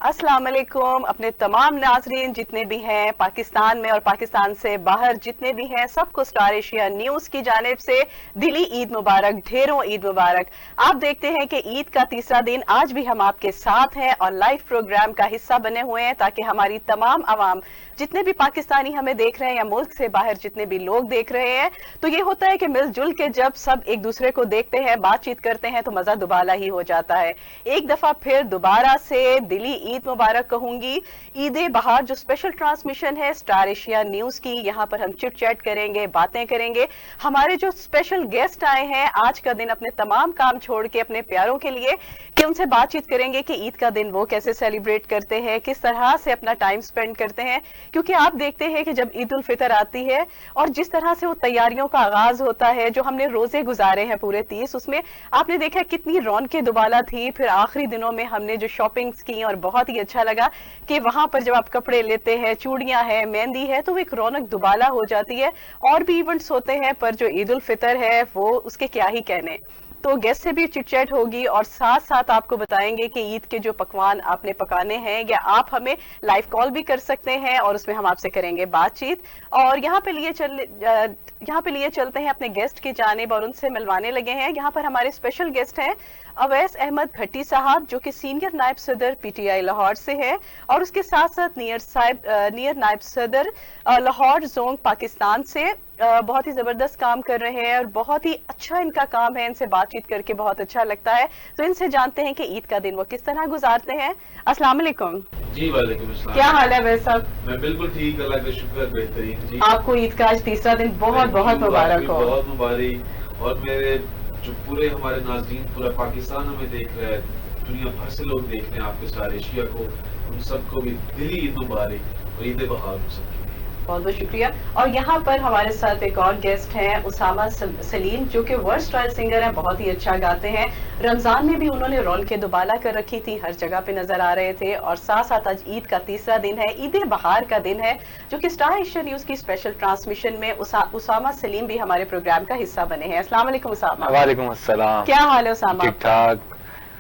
अस्सलाम वालेकुम अपने तमाम नाजरीन जितने भी हैं पाकिस्तान में और पाकिस्तान से बाहर जितने भी हैं सबको स्टार एशिया न्यूज की जानिब से दिली ईद मुबारक, ढेरों ईद मुबारक। आप देखते हैं कि ईद का तीसरा दिन आज भी हम आपके साथ हैं और लाइव प्रोग्राम का हिस्सा बने हुए हैं ताकि हमारी तमाम आवाम जितने भी पाकिस्तानी हमें देख रहे हैं या मुल्क से बाहर जितने भी लोग देख रहे हैं, तो ये होता है कि मिलजुल के जब सब एक दूसरे को देखते हैं, बातचीत करते हैं तो मजा दुबाला ही हो जाता है। एक दफा फिर दोबारा से दिली ईद मुबारक कहूंगी। ईद बहार जो स्पेशल ट्रांसमिशन है स्टार एशिया न्यूज की, यहाँ पर हम चिट चैट करेंगे, बातें करेंगे। हमारे जो स्पेशल गेस्ट आए हैं आज का दिन अपने तमाम काम छोड़ के अपने प्यारों के लिए कि उनसे बातचीत करेंगे कि ईद का दिन वो कैसे सेलिब्रेट करते हैं, किस तरह से अपना टाइम स्पेंड करते हैं। क्योंकि आप देखते हैं कि जब ईद उल फितर आती है और जिस तरह से वो तैयारियों का आगाज होता है, जो हमने रोजे गुजारे हैं पूरे 30, उसमें आपने देखा कितनी रौनकें दुबाला थी। फिर आखिरी दिनों में हमने जो शॉपिंग्स की और बहुत ही अच्छा लगा कि वहां पर जब आप कपड़े लेते हैं, चूड़ियां हैं, मेहंदी है, तो वो एक रौनक दुबाला हो जाती है। और भी इवेंट्स होते हैं पर जो ईद उल फितर है वो उसके क्या ही कहने। तो गेस्ट से भी चिटचैट होगी और साथ साथ आपको बताएंगे कि ईद के जो पकवान आपने पकाने हैं, या आप हमें लाइव कॉल भी कर सकते हैं और उसमें हम आपसे करेंगे बातचीत। और यहाँ पे लिए चलते हैं अपने गेस्ट की जानिब और उनसे मिलवाने लगे हैं। यहाँ पर हमारे स्पेशल गेस्ट हैं अवैस अहमद भट्टी साहब जो कि सीनियर नायब सदर पीटीआई लाहौर से है, और उसके साथ साथ नियर नायब सदर लाहौर जोन पाकिस्तान से बहुत ही जबरदस्त काम कर रहे हैं और बहुत ही अच्छा इनका काम है। इनसे बातचीत करके बहुत अच्छा लगता है। तो इनसे जानते हैं कि ईद का दिन वो किस तरह गुजारते हैं। अस्सलाम वालेकुम। जी वालेकुम अस्सलाम। क्या हाल है वैस साहब? मैं बिल्कुल ठीक, अल्लाह का शुक्र, बेहतरीन जी। आपको ईद का आज तीसरा दिन बहुत बहुत मुबारक हो। बहुत मुबारक। और मेरे जो पूरे हमारे नाज़रीन, पूरा पाकिस्तान हमें देख रहा है, दुनिया भर से लोग देख रहे हैं आपके स्टार एशिया को, उन सबको भी दिली ईद मुबारक और ईद बहार हो सबके। बहुत बहुत शुक्रिया। और यहाँ पर हमारे साथ एक और गेस्ट हैं उसामा सलीम जो कि वर्ल्ड स्टाइल सिंगर हैं, बहुत ही अच्छा गाते हैं। रमजान में भी उन्होंने रौनकें दुबाला कर रखी थी, हर जगह पे नजर आ रहे थे। और साथ साथ आज ईद का तीसरा दिन है, ईद बहार का दिन है, जो कि स्टार एशिया न्यूज की स्पेशल ट्रांसमिशन में उसामा सलीम भी हमारे प्रोग्राम का हिस्सा बने हैं। अस्सलाम वालेकुम उसामा। वालेकुम अस्सलाम। क्या हाल है उसामा? ठीक ठाक।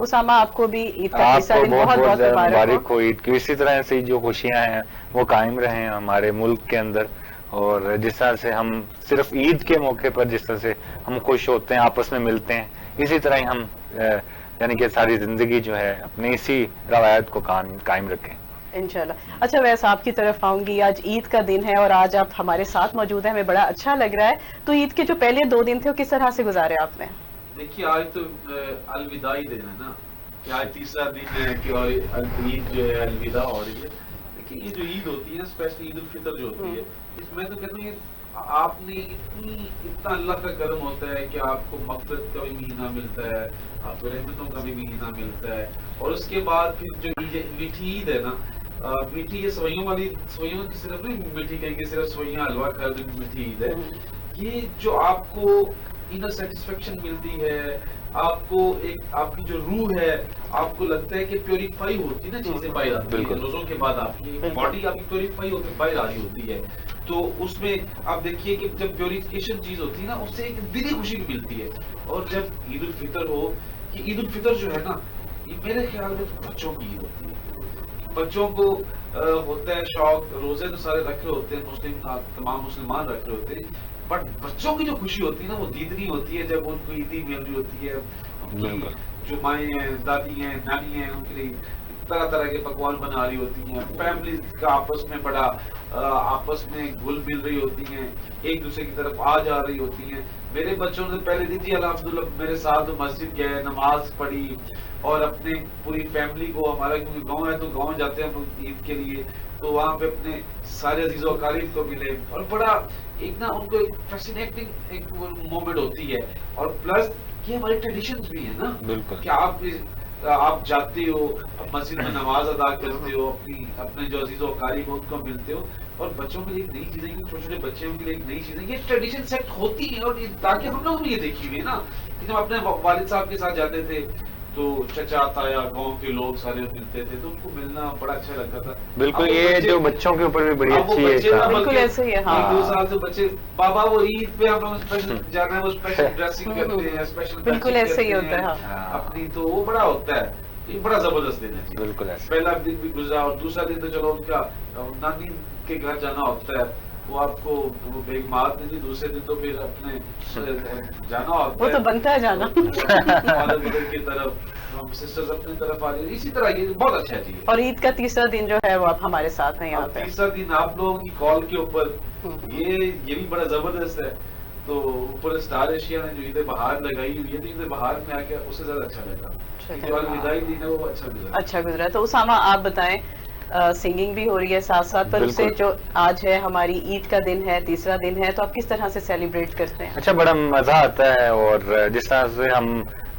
उसामा आपको भी ईद का तीसरा दिन बहुत बहुत मुबारक हो। ईद की इसी तरह से जो खुशियां हैं वो कायम रहे हमारे मुल्क के अंदर। और जिस तरह से हम सिर्फ ईद के मौके पर जिस तरह से हम खुश होते हैं, आपस में मिलते हैं, इसी तरह ही हम यानी कि सारी जिंदगी जो है अपनी इसी रवायत को कायम रखें इंशाल्लाह। अच्छा वैसे आपकी तरफ आऊंगी, आज ईद का दिन है और आज आप हमारे साथ मौजूद हैं, हमें बड़ा अच्छा लग रहा है। तो ईद के जो पहले 2 दिन थे वो किस तरह से गुजारे आपने? देखिए आज तो अलविदा ही दिन है ना, कि आज तीसरा दिन है कि और ईद जो है अलविदा हो रही है। देखिए ये जो ईद होती है ना, स्पेशल ईद उल फितर जो होती है, इसमें तो कहते हैं आपने इतना अल्लाह का करम होता है कि आपको मग़फ़िरत का भी महीना मिलता है, आपको रहमतों का भी महीना मिलता है। और उसके बाद फिर जो मीठी ईद है ना, मीठी ये सवैयों वाली, सवैयों की सिर्फ नहीं मीठी कहेंगे, सिर्फ सवैयाँ हलवा खा जो मीठी ईद है, ये जो आपको इनर सेटिस्फेक्शन मिलती है, आपको एक आपकी जो रूह है, आपको लगता है कि प्योरीफाई होती है ना चीजें बाहर आती है रोजों के बाद, आपकी बॉडी आपकी प्योरीफाई होकर बाहर आ रही होती है। तो उसमें आप देखिए कि जब प्योरीफिकेशन चीज होती है ना, उससे एक दिली खुशी मिलती है। और जब ईद उल फितर हो, कि ईद उल फितर जो है ना, ये मेरे ख्याल में तो बच्चों की ईद होती है। बच्चों को होता है शौक, रोजे तो सारे रख रहे होते हैं, तमाम मुसलमान रख रहे होते हैं, बट बच्चों की जो खुशी होती है ना वो दीदनी होती है जब उनको ईदी मिल रही होती है। उनकी जो माएँ हैं, दादी हैं, नानी हैं, उनके लिए तरह तरह के पकवान बना रही होती हैं, फैमिली का आपस में बड़ा आपस में घुल मिल रही होती हैं, एक दूसरे की तरफ आ जा रही होती हैं। मेरे बच्चों ने पहले दिन जी अल्हम्दुलिल्लाह मेरे साथ मस्जिद गए, नमाज पढ़ी और अपने पूरी फैमिली को, हमारा क्योंकि गांव है तो गांव जाते हैं हम ईद के लिए, तो वहाँ पे अपने सारे अजीज़ व अकारीब को मिले और बड़ा एक ना उनको एक फैसिनेटिंग एक मोमेंट होती है। और प्लस ये हमारे ट्रेडिशंस भी है ना, बिल्कुल, कि आप जाते हो, मस्जिद में नमाज अदा करते हो, अपने जो अजीज़ व अकारीब उनको मिलते हो। और बच्चों के लिए एक नई चीज़ है, छोटे छोटे बच्चों के लिए एक नई चीज़ है, ये ट्रेडिशन सेट होती है। और ताकि हम लोग भी ये देखी हुई है ना कि जब अपने वालिद साहब के साथ जाते थे तो चचा ताया गांव के लोग सारे मिलते थे, तो उनको मिलना बड़ा अच्छा लगता था। बिल्कुल, ये जो बच्चों के ऊपर भी बड़ी अच्छी है, बिल्कुल ऐसे ही है। हाँ। 2 साल से बच्चे बाबा वो ईद पे हम लोग स्पेशल जाना है, वो स्पेशल ड्रेसिंग करते हैं, स्पेशल बिल्कुल ऐसे ही होता है। अपनी, तो वो बड़ा होता है। ये बड़ा जबरदस्त दिन है जी। बिल्कुल ऐसा। पहला दिन भी गुजरा और दूसरा दिन तो चलो उनका नानी के घर जाना होता है, वो आपको बेगमात नहीं, दूसरे दिन तो फिर अपने जाना होता है, वो तो बनता है जाना मदर की तरफ, सिस्टर्स अपनी तरफ आ रही है, इसी तरह ये बहुत अच्छा है जी। और ईद का तीसरा दिन जो है वो आप हमारे साथ हैं यहाँ पे। तीसरा दिन आप लोगों की कॉल के ऊपर, ये भी बड़ा जबरदस्त है। तो ऊपर स्टार एशिया ने जो ईद बहार लगाई हुई है, तो ईद बहार में आके उससे ज्यादा अच्छा लगा, जो अलविदाई दिन है वो अच्छा गुजरा। अच्छा गुजरा। तो उसामा आप बताएं, सिंगिंग भी हो रही है साथ साथ, पर उससे जो आज है हमारी ईद का दिन है, तीसरा दिन है, तो आप किस तरह से सेलिब्रेट करते हैं? अच्छा, बड़ा मजा आता है, और जिस तरह से हम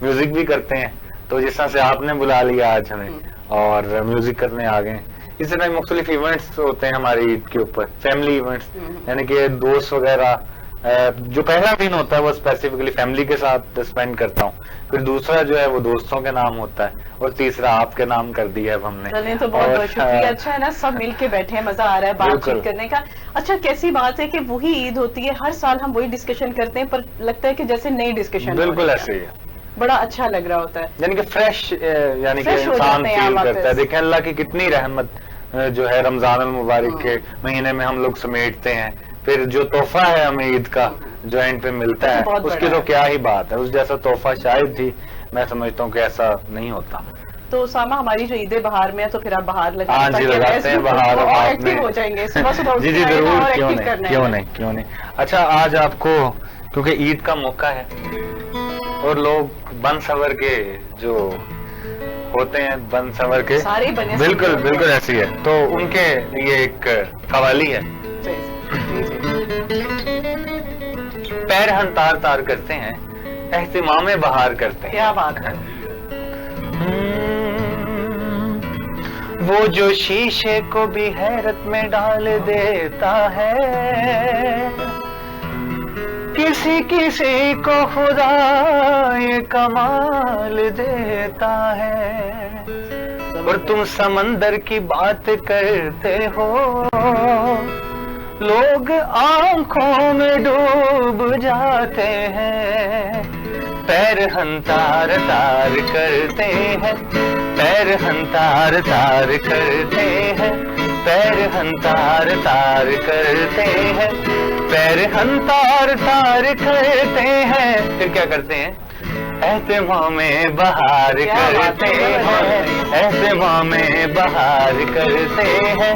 म्यूजिक भी करते हैं, तो जिस तरह से आपने बुला लिया आज हमें और म्यूजिक करने आ गए, इस तरह मुख्तलिफ इवेंट्स होते हैं हमारी ईद के ऊपर, फैमिली इवेंट्स, यानी कि दोस्त वगैरह। जो पहला दिन होता है वो स्पेसिफिकली फैमिली के साथ स्पेंड करता हूँ, फिर दूसरा जो है वो दोस्तों के नाम होता है, और तीसरा आपके नाम कर दिया है हमने। चलिए, तो बहुत बहुत शुक्रिया। अच्छा है ना, सब मिलके बैठे हैं, मजा आ रहा है बातचीत करने का। अच्छा, कैसी बात है कि वही ईद होती है, हर साल हम वही डिस्कशन करते हैं, पर लगता है कि जैसे नई डिस्कशन। बिल्कुल ऐसे ही है, बड़ा अच्छा लग रहा होता है, यानी कि फ्रेश, यानी कि इंसान फील करता है। देखें अल्लाह की कितनी रहमत जो है रमजान अल मुबारक के महीने में हम लोग समेटते हैं, फिर जो तोहफा है हमें ईद का जो एंड पे मिलता है, उसकी तो क्या ही बात है। उस जैसा तोहफा शायद ही मैं समझता हूँ कि ऐसा नहीं होता। तो उसामा, हमारी जो ईद बहार में है, तो फिर आप बाहर लगाते हैं? हाँ जी, लगाते हैं बहार, और एक्टिव हो जाएंगे सुबह सुबह। जी जी जरूर, क्यों नहीं। अच्छा, आज आपको क्योंकि ईद का मौका है और लोग बन सवर के जो होते हैं, बन सवर के सारे बने, बिल्कुल ऐसी है, तो उनके लिए एक कवाली है। पैर हम तार तार करते हैं, एहतिमामे बहार करते हैं। क्या बात है। वो जो शीशे को भी हैरत में डाल देता है, किसी किसी को खुदा ये कमाल देता है। और तुम समंदर की बात करते हो, लोग आंखों में डूब जाते हैं। पैर हम तार तार करते हैं, पैर हम तार तार करते हैं, पैर हम तार तार करते हैं, पैर हम तार तार करते हैं। फिर क्या करते हैं? एहतिमामे बहार करते हैं, एहतिमामे बहार करते हैं,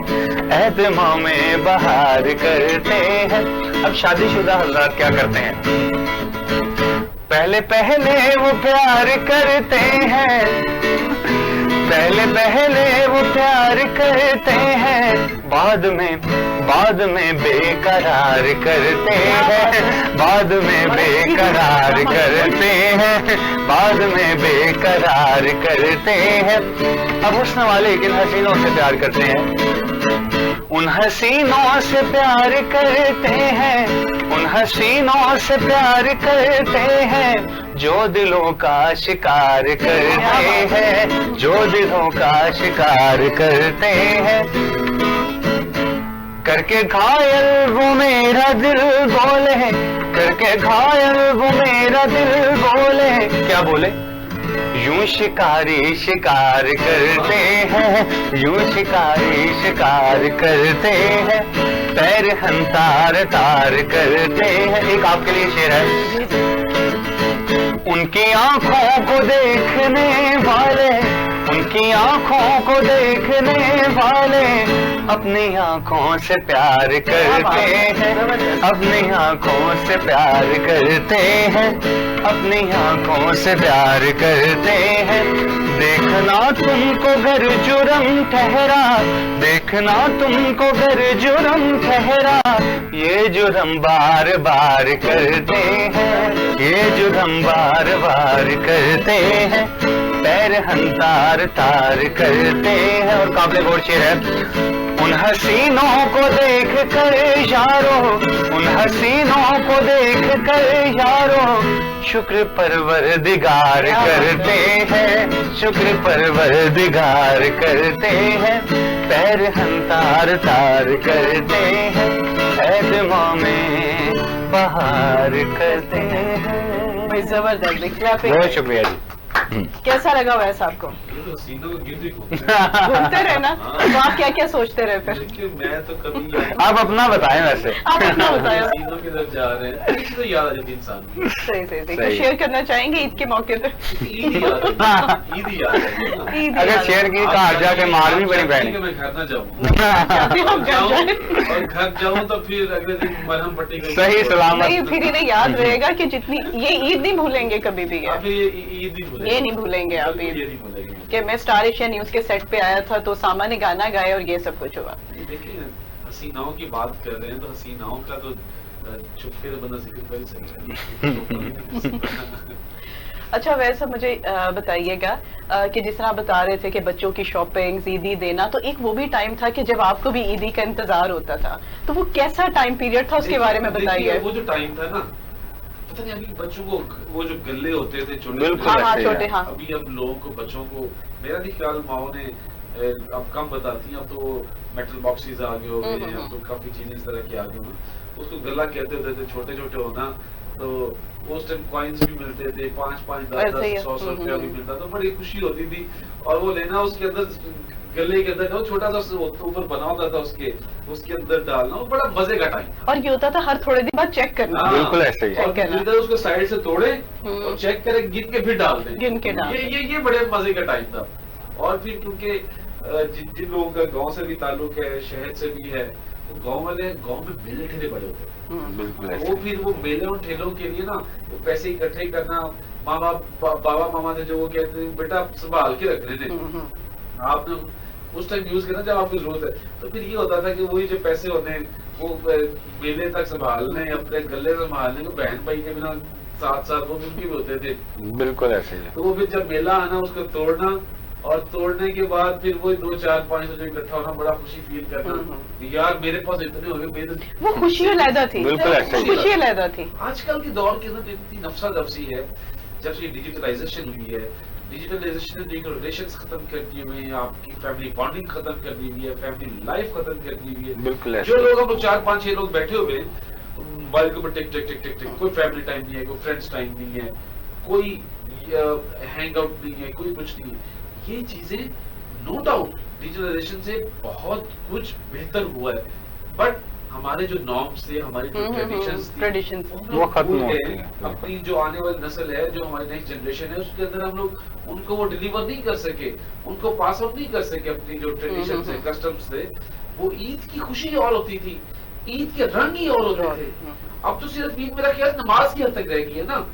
एहतिमामे बहार करते हैं। अब शादीशुदा हज़रात क्या करते हैं? पहले पहले वो प्यार करते हैं, पहले पहले वो प्यार करते हैं, बाद में बेकरार करते हैं, बाद में बेकरार करते हैं, बाद में बेकरार करते हैं। अब हुस्न वाले किन हसीनों से प्यार करते हैं? उन हसीनों से प्यार करते हैं, उन हसीनों से प्यार करते हैं, जो दिलों का शिकार करते हैं, जो दिलों का शिकार करते हैं। करके घायल वो मेरा दिल बोले, करके घायल वो मेरा दिल बोले। क्या बोले? यूं शिकारी शिकार करते हैं, यूं शिकारी शिकार करते हैं, पैर हम तार तार करते हैं। एक आपके लिए शेर है। उनकी आंखों को देखने वाले, उनकी आंखों को देखने वाले, अपनी आंखों से प्यार करते हैं, अपनी आंखों से प्यार करते हैं, अपनी आंखों से प्यार करते हैं। देखना तुमको घर जुर्म ठहरा, देखना तुमको घर जुर्म ठहरा, ये जुर्म बार बार करते हैं, ये जुर्म बार बार करते हैं, पैर हम तार तार करते हैं। और काबिल गौर शेर है। उन हसीनों को देख कर यारो, उन हसीनों को देख कर यारो, शुक्र परवरदिगार करते हैं, शुक्र परवरदिगार करते हैं, पैर हम तार तार करते हैं, एहतिमामे बहार करते हैं। जबरदस्त, बहुत शुक्रिया जी। कैसा लगा वैसे आपको? ये तो हसीनों को गिर ही घूमते रहे ना, तो आप क्या क्या सोचते रहे फिर? देखिए मैं तो कभी आप अपना बताएं वैसे। आप अपना बताएं। हसीनों की तरफ जा रहे हैं, कुछ तो याद आ जाती है इंसान की। सही सही सही। सही। कुछ शेयर करना चाहेंगे ईद के मौके पे? ईद ही याद है, ईद ही याद है। ईद अगर शेयर की तो आज जाके मार भी बड़ी कि बहन। मैं घर ना जाऊँ चाहते हम घर जाएं। और घर जाऊँ तो फिर अगले दिन मरहम पट्टी का सही सलामत। नहीं, फिर इन्हें याद रहेगा कि जितनी ये ईद नहीं भूलेंगे कभी भी आप ये ये ईद ही भूलेंगे। ये नहीं भूलेंगे आप बिल्कुल ईद। ये नहीं भूलेंगे। कि मैं स्टार एशिया न्यूज के सेट पे आया था तो सामा ने गाना गाया और ये सब कुछ हुआ। देखिए हसीनाओं की बात कर रहे हैं तो हसीनाओं का तो छुपके तो बंदा जिक्र कर ही सकता अच्छा वैसे मुझे बताइएगा कि जिस तरह आप बता रहे थे कि बच्चों की शॉपिंग ईदी देना, तो एक वो भी टाइम था कि जब आपको भी ईदी का इंतजार होता था, तो वो कैसा टाइम पीरियड था उसके बारे में बताइए। वो जो टाइम था ना, पता नहीं अभी बच्चों को वो जो गल्ले होते थे छोटे बिल्कुल हाँ हाँ ऐसे ही छोटे है। हाँ। अभी अब लोगों को बच्चों को मेरा नहीं ख्याल माओ ने अब कम बताती हैं, अब तो मेटल बॉक्सेस आ गए हो गए हैं, अब तो काफी चीजें इस तरह की आ गई हैं। उसको गला कहते होते थे, छोटे छोटे होना, तो उस टाइम कॉइन्स भी मिलते थे, 5-5 10-10 100 रुपया भी मिलता था, बड़ी खुशी होती थी। और वो लेना उसके अंदर गले के अंदर छोटा सा ऊपर बना होता था, उसके अंदर डालना, वो बड़ा मजे का टाइम था। और ये होता था हर थोड़े दिन बाद चेक करना। हाँ, बिल्कुल ऐसे ही है। और इधर उसको साइड से तोड़े और चेक करें, गिन के फिर डाल दें, गिन के डाल ये बड़े मजे का टाइम था। और फिर क्योंकि जिन लोगों का गांव से भी ताल्लुक है, शहर से भी है, तो गांव वाले गांव में मेले ठेले बड़े होते हैं। बिल्कुल वो ऐसे। फिर वो मेले और ठेलों के लिए ना वो पैसे इकट्ठे करना, माँ बाप बाबा मामा से जो वो कहते हैं बेटा संभाल के रख लेने, आपने उस टाइम यूज करना जब आपको जरूरत है। तो फिर ये होता था कि वही जो पैसे होते हैं वो मेले तक संभालने, अपने गले संभालने को बहन भाई के बिना साथ वो मुमकिन भी होते थे। बिल्कुल ऐसे ही है। तो वो फिर जब मेला आना उसको तोड़ना, और तोड़ने के बाद फिर वो 2-4-5 जो इकट्ठा होना, बड़ा खुशी फील करना, यार मेरे पास इतने हो गए, मेरे वो खुशी अलहदा थी। बिल्कुल ऐसे ही है। खुशी अलहदा थी। आजकल के दौर के अंदर इतनी नफसा नफसी है, जब से डिजिटलाइजेशन हुई है, डिजिटलाइजेशन ने रिलेशंस खत्म कर दिए हुए हैं, आपकी फैमिली बॉन्डिंग खत्म कर दी हुई है, फैमिली लाइफ खत्म कर दी हुई है। बिल्कुल ऐसे जो ही। लोग अब 4-5-6 लोग बैठे हुए हैं, मोबाइल के ऊपर टिक टिक टिक टिक टिक, कोई फैमिली टाइम नहीं है, कोई फ्रेंड्स टाइम नहीं है, कोई हैंग आउट नहीं है, कोई कुछ नहीं है। ये चीजें नो डाउट डिजिटलाइजेशन से बहुत कुछ बेहतर हुआ है, बट हमारे जो नॉर्म्स थे, हमारी जो ट्रेडिशंस थी, वो खत्म भूल हो गए। गई हैं। अपनी जो आने वाली नस्ल है, जो हमारी नेक्स्ट जनरेशन है, उसके अंदर हम लोग उनको वो डिलीवर नहीं कर सके, उनको पास आउट नहीं कर सके अपनी जो ट्रेडिशन है, कस्टम्स थे। वो ईद की खुशी और होती थी, ईद के रंग ही और होते थे। अब तो सिर्फ ईद मेरा ख्याल नमाज की हद तक रह गई है ना।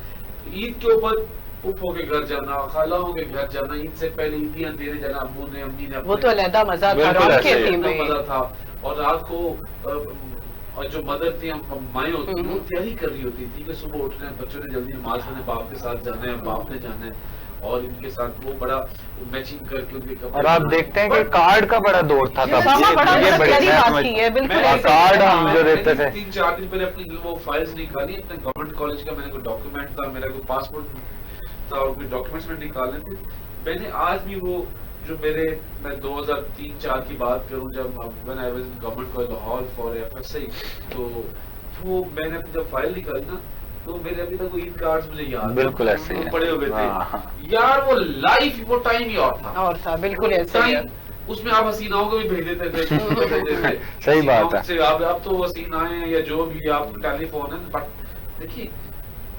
ईद के ऊपर फूफो के घर जाना, खालाओं के घर जाना, ईद से पहले ईदियां देने जाना, अब्बू ने अम्मी ने, वो तो अलहदा मजा था, बिल्कुल रौनकें ऐसे ही। थी इतना भाई। मजा था। और रात को और जो मदर थी, हम माएँ होती थी, वो तैयारी कर रही होती थी कि सुबह उठना है, बच्चों ने जल्दी नमाज पढ़ने बाप के साथ जाना है, बाप ने जाना है, और इनके साथ वो बड़ा मैचिंग करके उनके कपड़े। और आप देखते हैं कि कार्ड का बड़ा दौर था तब। सामा बड़ा ये बड़ी प्यारी बात समझ- की है, बिल्कुल मैं ऐसे कार्ड ही है। हम जो देते थे। 3-4 दिन पहले अपनी वो फाइल्स निकाली, अपने गवर्नमेंट कॉलेज का मेरे को डॉक्यूमेंट था, मेरा कोई पासपोर्ट था और कोई डॉक्यूमेंट्स में निकालने थे। मैंने आज भी वो जो मैं 2003-4 की बात करूं, जब when I was in government college Lahore for FSc, तो वो मैंने अपनी जब फाइल निकाली ना, तो मेरे अभी तक वो ईद कार्ड्स मुझे याद हैं। बिल्कुल ऐसे ही है। पड़े हुए हाँ। थे यार, वो लाइफ वो टाइम ही और था। और था, बिल्कुल ऐसे ही है। उसमें आप हसीनाओं को भी भेज देते थे, सही बात है। से आप तो हसीनाएं या जो भी आप टेलीफोन है, बट देखिए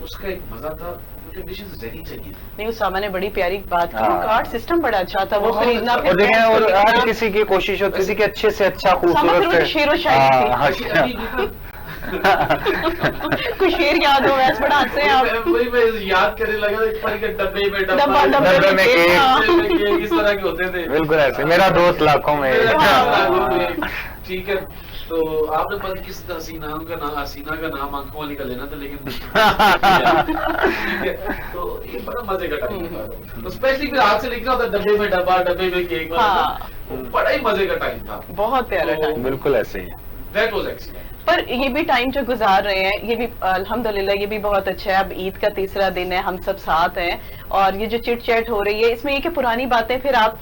उसका एक मजा था, कंडीशंस रहनी चाहिए। नहीं, उस सामा ने बड़ी प्यारी बात की। हाँ। कार्ड सिस्टम बड़ा अच्छा था, वो बहुत खरीदना अच्छा। फिर और देखें, press और करके हर खरीदना। किसी की कोशिश होती थी कि अच्छे से अच्छा सामा फिर खूबसूरत उनकी शेर व शायरी थी। हाँ, अभी भी ना, कुछ शेर याद हो, वैसे बड़ा हंसे हैं आप। वही मैं याद करने लगा, एक पर के डब्बे में डब्बे में केक। हाँ। केक इस तरह के होते थे। बिल्कुल ऐसे। मेरा दोस्त लाखों में हाँ। ठीक है, तो आपने पता किस हसीना का नाम आंखों वाली का लेना था, लेकिन ठीक है, तो ये बड़ा मजे का टाइम था। तो स्पेशली फिर हाथ से लिखना होता, डब्बे में डब्बा, डब्बे में केक, हाँ। बड़ा ही मजे का टाइम था। बहुत प्यारा तो- टाइम। बिल्कुल ऐसे ही है। That was excellent. पर ये भी टाइम जो गुजार रहे हैं, ये भी अल्हम्दुलिल्लाह ये भी बहुत अच्छा है। अब ईद का तीसरा दिन है, हम सब साथ हैं, और ये जो चिट चैट हो रही है, इसमें ये कि पुरानी बातें फिर आप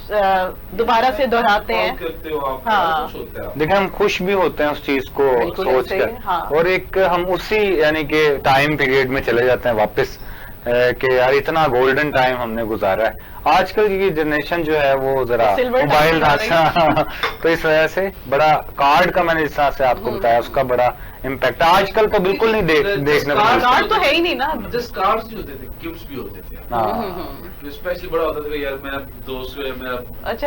दोबारा से दोहराते हैं। करते हो आप, हाँ। खुश होते हैं आप। देखिए, हम खुश भी होते हैं उस चीज को बिल्कुल सोच ऐसे कर, ही, हाँ। और एक हम उसी यानी कि टाइम पीरियड में चले जाते हैं वापस, कि यार इतना गोल्डन टाइम हमने गुजारा है। आजकल की जनरेशन जो है वो जरा मोबाइल तो इस वजह से बड़ा कार्ड का मैंने जिस तरह से आपको बताया उसका बड़ा इम्पैक्ट आजकल तो बिल्कुल नहीं देखने को मिलता। कार्ड तो है ही नहीं ना, जस्ट कार्ड्स नहीं होते थे, गिफ्ट्स भी होते थे। स्पेशली बड़ा होता था यार मेरा दोस्त है, मेरा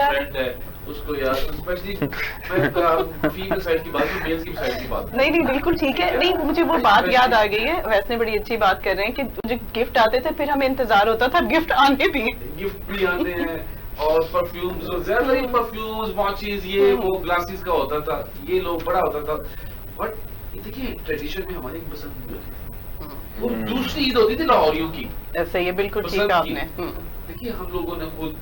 फ्रेंड है, उसको यार स्पेशली मैं फीमेल साइड की बात, मेल की साइड की बात नहीं बिल्कुल ठीक है। नहीं मुझे वो बात याद आ गई है, वैसे बड़ी अच्छी बात कर रहे हैं कि मुझे गिफ्ट आते थे, फिर हमें इंतजार होता था गिफ्ट आने भी आते हैं, और परफ्यूम्स, ज्यादा परफ्यूम्स, वॉचेस, ये वो ग्लासेस का होता था, ये लोग बड़ा होता था। बट देखिए ट्रेडिशन में हमारी एक पसंद भी होती थी, वो दूसरी ईद होती थी लाहौरियों की। ऐसे ये बिल्कुल ठीक आपने। देखिए हम लोगों ने खुद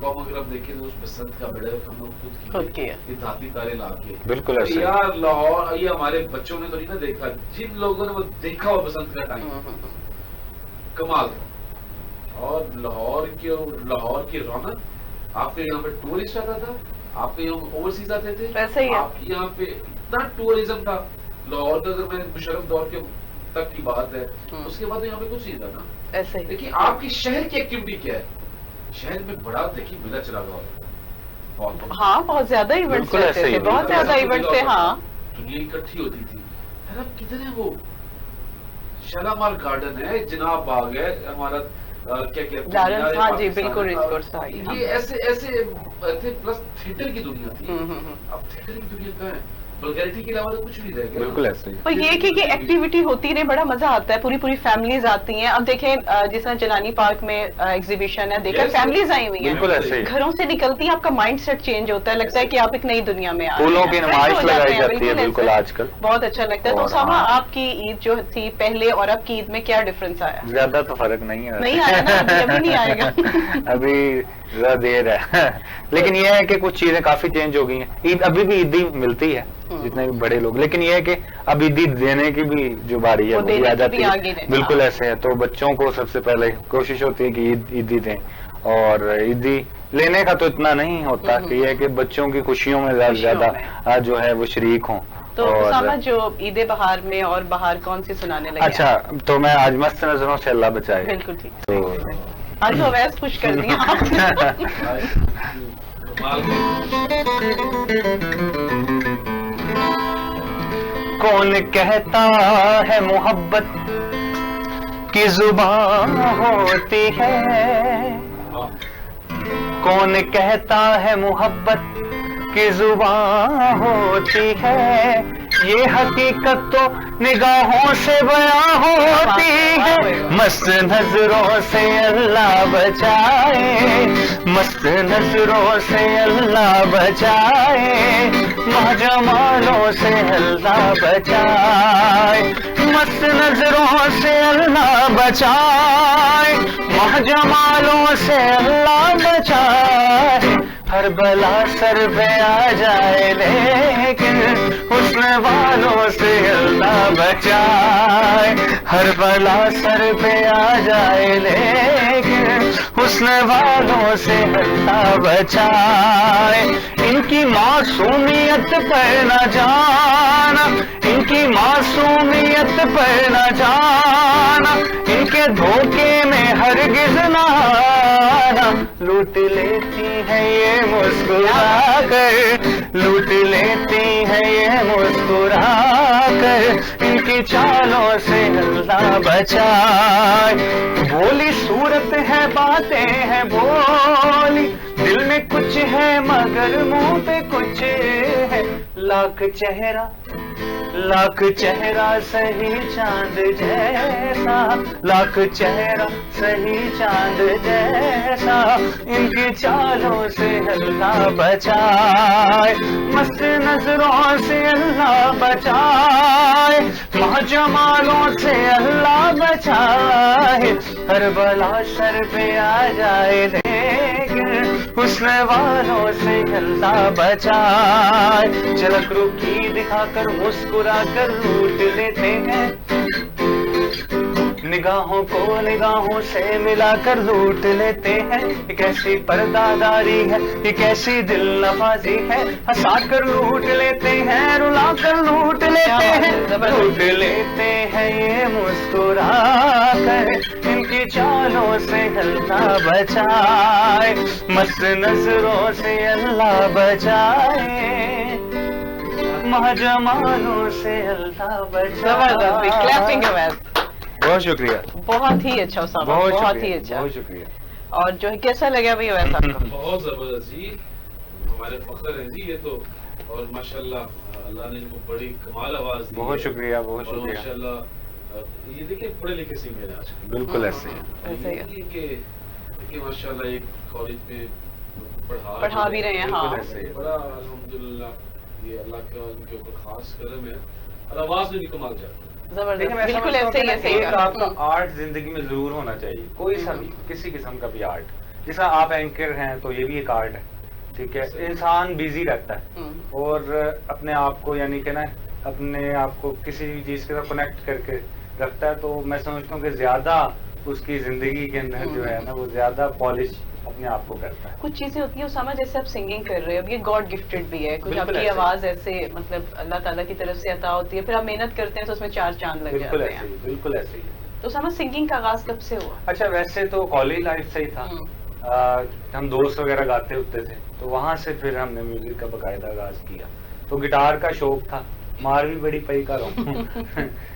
कॉम अगर आप देखें तो उस बसंत का बड़े हम लोग खुद किया, ये धाती तारे ला के। बिल्कुल ऐसे यार लाहौर, ये हमारे बच्चों ने तो नहीं ना देखा, जिन लोगों ने वो देखा हुआ बसंत का टाइम कमाल था। और लाहौर की रौनक, आपके यहाँ पे टूरिस्ट आता था, आपके यहाँ ओवरसीज आते थे, ऐसे ही आपके यहाँ पे इतना टूरिज्म था लाहौर का। अगर मैं मुशर्रफ दौर के तक की बात है, उसके बाद यहाँ पे कुछ नहीं था ना। ऐसे ही देखिए आपकी शहर की एक्टिविटी क्या है, शहर में बड़ा देखिए मेला चला हुआ, हाँ बहुत ज्यादा इवेंट्स रहते थे, बहुत ज्यादा इवेंट्स थे। हाँ दुनिया इकट्ठी होती थी। अब कितने वो शालामार गार्डन है, जनाब बाग है हमारा, क्या कहते हैं, हाँ जी बिल्कुल, ये ऐसे थे। प्लस थिएटर की दुनिया थी। अब थिएटर की दुनिया कहाँ है, वल्गैरिटी के अलावा तो कुछ नहीं रह गया। बिल्कुल ऐसे ही। और ये कि एक्टिविटी होती रहे, बड़ा मजा आता है, पूरी फैमिलीज आती हैं। अब देखें जिस तरह जलानी पार्क में एग्जीबिशन है, देखा फैमिलीज आई हुई हैं, बिल्कुल ऐसे ही। घरों से निकलती है, आपका माइंड सेट चेंज होता है, लगता है कि आप एक नई दुनिया में आ रहे हैं। फूलों की नुमाइश लगाई जाती है, बिल्कुल आजकल बहुत अच्छा लगता है। तो उसामा आपकी ईद जो थी पहले और अब की ईद में क्या डिफरेंस आया? ज्यादा तो फर्क नहीं है, नहीं आया ना, अभी नहीं आएगा अभी जरा देर है लेकिन यह है कि कुछ चीजें काफी चेंज हो गई हैं। ईद अभी भी ईदी मिलती है जितने भी बड़े लोग, लेकिन यह है कि अब ईदी देने की भी जो बारी है वो भी आ जाती है। बिल्कुल ऐसे है। तो बच्चों को सबसे पहले कोशिश होती है कि ईदी दें, और ईदी लेने का तो इतना नहीं होता कि यह है कि बच्चों की खुशियों में ज्यादा जो है वो शरीक हों। तो उसामा जो ईद बहार में और बहार कौन सी सुनाने लगे? अच्छा, तो मैं आज मस्त नजरों से अल्लाह बचाए। बिल्कुल ठीक। तो आज तो अवैस खुश कर दिया कौन कहता है मोहब्बत की जुबान होती है, कौन कहता है मोहब्बत की जुबान होती है, ये हकीकत तो निगाहों से बयां होती है। मस्त नजरों से अल्लाह बचाए, मस्त नजरों से अल्लाह बचाए, माजमालों से अल्लाह बचाए, मस्त नजरों से अल्लाह बचाए, माजमालों से अल्लाह बचाए। हर बला सर पे आ जाए लेकिन हुस्न वालों से अल्लाह बचाए, हर बला सर पे आ जाए लेकिन हुस्न वालों से अल्लाह बचाए। इनकी मासूमियत पर न जाना, इनकी मासूमियत पर न जाना, इनके धोखे में हरगिज ना आना। लूट लेती है ये मुस्कुरा कर, लूट लेती है ये मुस्कुरा कर, इनकी चालों से अल्लाह बचाए। भोली सूरत है, बातें हैं भोली, दिल में कुछ है मगर मुंह पे कुछ है। लाख चेहरा सही चांद जैसा, लाख चेहरा सही चांद जैसा, इनकी चालों से अल्लाह बचाए, मस्त नजरों से अल्लाह बचाए, माजमालों से अल्लाह बचाए। हर बला सर पे आ जाए लेकिन हुस्न वालों से अल्लाह बचाए। झलक रुखी दिखाकर मुस्कुरा कर लूट लेते हैं, निगाहों को निगाहों से मिलाकर लूट लेते हैं, ये कैसी पर्दादारी है, ये कैसी दिल नवाजी है, हंसाकर लूट लेते हैं, रुलाकर लूट लेते हैं, लूट लेते हैं ये मुस्कुरा कर, इनकी चालों से अल्लाह बचाए, मस्त नजरों से अल्लाह बचाए, महाजमानों से अल्लाह बचाए। क्लैपिंग अवैस, बहुत शुक्रिया, बहुत ही अच्छा उसामा, बहुत ही अच्छा। बहुत शुक्रिया। और जो है कैसा लगा भैया वैसा आपको? बहुत जबरदस्त जी, हमारे फख्र है जी ये तो। और माशाल्लाह अल्लाह ने इनको बड़ी कमाल आवाज दी। बहुत शुक्रिया, बहुत और शुक्रिया। माशाल्लाह ये देखिए पढ़े लिखे सिंगर है आज। बिल्कुल ऐसे ही। ऐसे ही है। ये कि माशाल्लाह एक कॉलेज में पढ़ा भी रहे हैं। हाँ, बिल्कुल ऐसे ही। बड़ा अल्हम्दुलिल्लाह ये अल्लाह का उनके ऊपर खास करम है, और आवाज में भी कमाल जाता है। जबरदस्त, बिल्कुल ऐसे ही ऐसे ही। एक आपका आर्ट जिंदगी में जरूर होना चाहिए, कोई सा भी, किसी किस्म का भी आर्ट। जैसा आप एंकर हैं तो ये भी एक आर्ट है, ठीक है। इंसान बिजी रहता है और अपने आप को यानी कि ना अपने आप को किसी भी चीज के साथ कनेक्ट करके रखता है, तो मैं समझता हूँ कि ज्यादा उसकी जिंदगी के अंदर जो है ना वो ज्यादा पॉलिश अपने आप को करता है। कुछ चीजें होती है उसामा, जैसे आप सिंगिंग कर रहे हो, अब ये गॉड गिफ्टेड भी है, कुछ बिल्कुल आपकी ऐसे ही। आवाज ऐसे मतलब अल्लाह ताला की तरफ से अता होती है, फिर आप मेहनत करते हैं तो उसमें चार चांद लग बिल्कुल जाते ऐसे हैं। ही, बिल्कुल ऐसे ही। तो उसामा सिंगिंग का आगाज कब से हुआ? अच्छा, वैसे तो कॉलेज लाइफ से ही था। हम दोस्त वगैरह गाते होते थे, तो वहां से फिर हमने म्यूजिक का बकायदा आगाज किया। तो गिटार का शौक था, मार भी बड़ी पई करो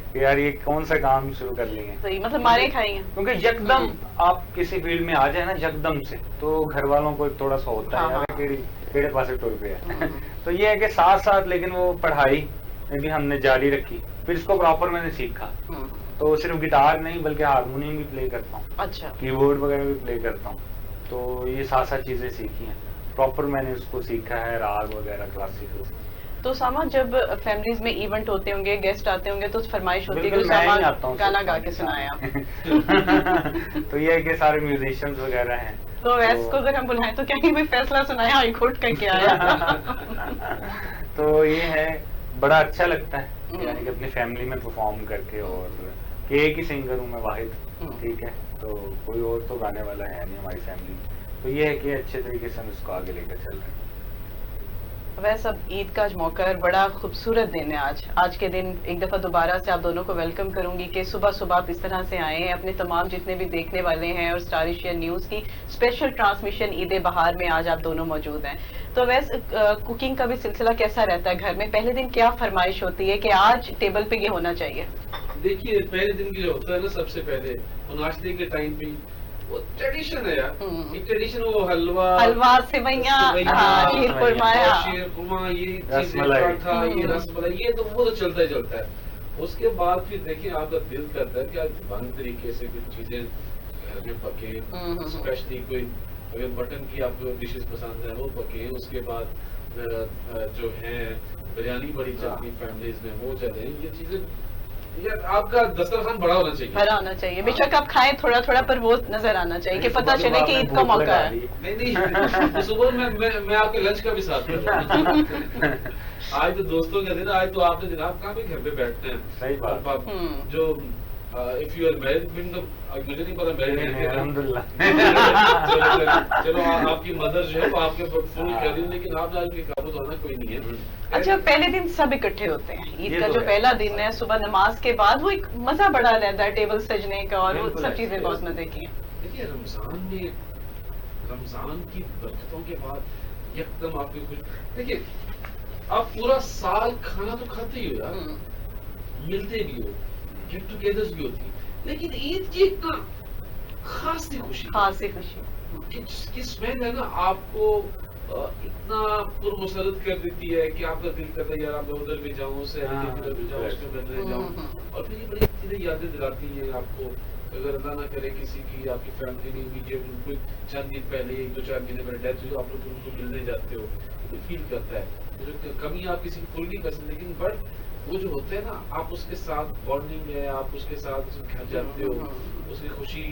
कि यार ये कौन सा काम शुरू कर लिए, सही, मतलब मारे खाएंगे। क्योंकि यकदम आप किसी फील्ड में आ जाए ना यकदम से, तो घर वालों को थोड़ा सा होता है हाँ, यार केड़े पासे टुर पे है। तो ये है कि साथ साथ लेकिन वो पढ़ाई में भी हमने जारी रखी, फिर इसको प्रॉपर मैंने सीखा। तो सिर्फ गिटार नहीं बल्कि हारमोनियम भी प्ले करता हूँ, अच्छा, कीबोर्ड वगैरह भी प्ले करता हूँ। तो ये साथ साथ चीजें सीखी हैं, प्रॉपर मैंने उसको सीखा है, राग वगैरह क्लासिकल। तो उसामा जब फैमिलीज में इवेंट होते होंगे, गेस्ट आते होंगे, तो फरमाइश होती है कि बिल्कुल मैं ही उसामा आता हूँ गाना गा के सुनाए आप। तो ये है कि सारे म्यूजिशियंस वगैरह हैं, तो वैसे को अगर हम बुलाएं तो क्या ही कोई फैसला सुनाया हाई कोर्ट का क्या है? तो ये है, बड़ा अच्छा लगता है यानी कि अपनी फैमिली में परफॉर्म करके, और कि एक ही सिंगर हूँ मैं वाहिद, ठीक है, तो कोई और तो गाने वाला है नहीं हमारी फैमिली में। तो ये है कि अच्छे तरीके से हम इसको आगे लेकर चल रहे हैं। वैसे अब ईद का आज मौका है, बड़ा खूबसूरत दिन है आज के दिन एक दफा दोबारा से आप दोनों को वेलकम करूंगी कि सुबह सुबह आप इस तरह से आए हैं, अपने तमाम जितने भी देखने वाले हैं और स्टार एशिया न्यूज़ की स्पेशल ट्रांसमिशन ईद बहार में आज आप दोनों मौजूद हैं। तो वैसे कुकिंग का भी सिलसिला कैसा रहता है घर में? पहले दिन क्या फरमाइश होती है कि आज टेबल पे ये होना चाहिए? देखिए पहले दिन की जो होता है ना, सबसे पहले वो नाश्ते के टाइम पे वो ट्रेडिशन है यार, एक ट्रेडिशन, वो हलवा सेवैयां, शीर खुरमा, ये पराठा, ये रसमलाई, ये तो वो तो चलता ही चलता है। उसके बाद फिर देखिए आपका दिल करता है कि आज बंद तरीके से कुछ चीजें घर में पके, स्पेशली कोई अगर मटन की आपको डिशेस पसंद है वो पके। उसके बाद जो है बिरयानी बड़ी चलती फैमिलीज में, वो चले। ये चीजें यार आपका दस्तरखान बड़ा होना चाहिए, भरा होना चाहिए। बेशक आप खाएं थोड़ा थोड़ा, पर वो नजर आना चाहिए कि पता चले कि ईद का मौका है। नहीं तो सुबह मैं आपके लंच का भी साथ कर रहा हूँ। आज तो दोस्तों का दिन, आज तो आपने जनाब कहाँ पे घर पे बैठते हैं। सही बात। जो इफ यू आर मैरिड, मुझे नहीं पता मैरिड है, अल्हम्दुलिल्लाह। चलो आपकी मदर जो है वो आपके फुल कर रही है, लेकिन आप आज के काबू तो आना कोई नहीं है। अच्छा, पहले दिन सब इकट्ठे होते हैं, ईद का तो जो पहला दिन है, सुबह नमाज के बाद वो एक मजा बड़ा रहता है, टेबल सजने का और वो सब चीजें बहुत मजे की हैं। देखिए रमजान की बरकतों के बाद एकदम आपके कुछ देखिए, आप पूरा साल खाना तो खाते ही हो यार, मिलते भी हो, गेट टुगेदर्स भी होती है, लेकिन ईद की एक खास सी खुशी कि स्मेल है ना आपको इतना पुरमसरत कर देती है कि आपका दिल करता है यार आप उधर भी जाऊँ, उससे उधर भी जाऊँ, उसके मिलने जाऊँ। और फिर ये बड़ी चीजें यादें दिलाती है आपको। अगर अल्लाह ना करे किसी की आपकी फैमिली में भी उनको चंद दिन पहले 1-2-4 महीने पहले डेथ हुई, आप लोग उनको मिलने जाते हो तो फील करता है जो कमी आप किसी की पूरी नहीं कर सकते, लेकिन बट वो जो होते हैं ना, आप उसके साथ बॉन्डिंग है, आप उसके साथ घर जाते हो, उसकी खुशी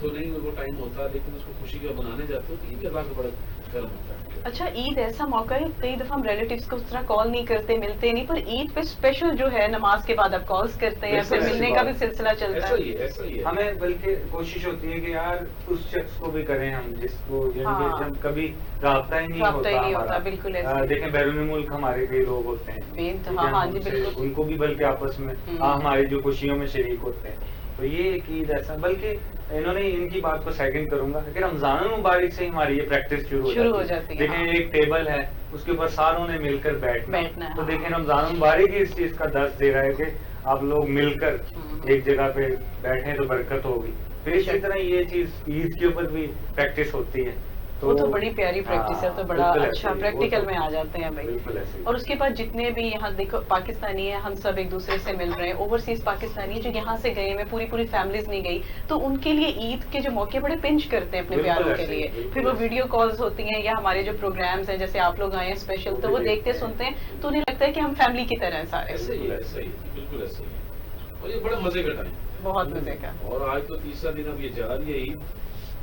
तो नहीं वो टाइम होता, लेकिन उसको खुशी का बनाने जाते हो तो ये अल्लाह का बड़ा करम होता है। अच्छा, ईद ऐसा मौका है, कई दफा हम रिलेटिव्स को उस तरह कॉल नहीं करते, मिलते नहीं, पर ईद पे स्पेशल जो है नमाज के बाद आप कॉल्स करते हैं, फिर मिलने का भी सिलसिला चलता ऐसा है। ही है, ऐसा ही है। हमें बल्कि कोशिश होती है कि यार उस शख्स को भी करें हम जिसको जिनके हाँ। जब कभी राब्ता ही नहीं राब्ता ही होता नहीं हमारा। होता, बिल्कुल ऐसे। देखें बैरून मुल्क हमारे कई लोग होते हैं, बेहद, ठीक हाँ, है, हाँ जी, उनसे- बिल्कुल। उनको भी बल्कि आपस में हमारी जो खुशियों में शरीक होते हैं। तो ये एक ईद ऐसा, बल्कि इन्होंने इनकी बात को सेकंड करूंगा कि रमजान मुबारक से हमारी ये प्रैक्टिस शुरू हो जाती है। देखें हाँ। एक टेबल है, उसके ऊपर सारों ने मिलकर बैठना है, तो हाँ। देखें रमजान मुबारक ही इस चीज का दर्ज दे रहा है कि आप लोग मिलकर एक जगह पे बैठे तो बरकत होगी। फिर इसी तरह ये चीज ईद के ऊपर भी प्रैक्टिस होती है। वो तो बड़ी प्यारी प्रैक्टिस है, तो बड़ा बिल्कुल अच्छा ऐसे ही, प्रैक्टिकल वो तो में आ जाते हैं भाई। बिल्कुल ऐसे ही। और उसके बाद जितने भी यहाँ देखो पाकिस्तानी है, हम सब एक दूसरे से मिल रहे हैं, ओवरसीज पाकिस्तानी जो यहाँ से गए, में पूरी पूरी फैमिलीज नहीं गई, तो उनके लिए ईद के जो मौके बड़े पिंच करते हैं अपने बिल्कुल प्यारों के ऐसे ही, लिए। बिल्कुल फिर वो ऐसे ही। वीडियो कॉल्स होती हैं या हमारे जो प्रोग्राम्स हैं, जैसे आप लोग आए हैं स्पेशल, तो वो देखते सुनते हैं, तो उन्हें लगता है कि हम फैमिली की तरह हैं सारे। ऐसे ही है, ऐसे ही, बिल्कुल ऐसे ही है। और ये बड़ा मजे का टाइम, बहुत मजे का। और आज तो तीसरा दिन अब ये जा रही है ईद,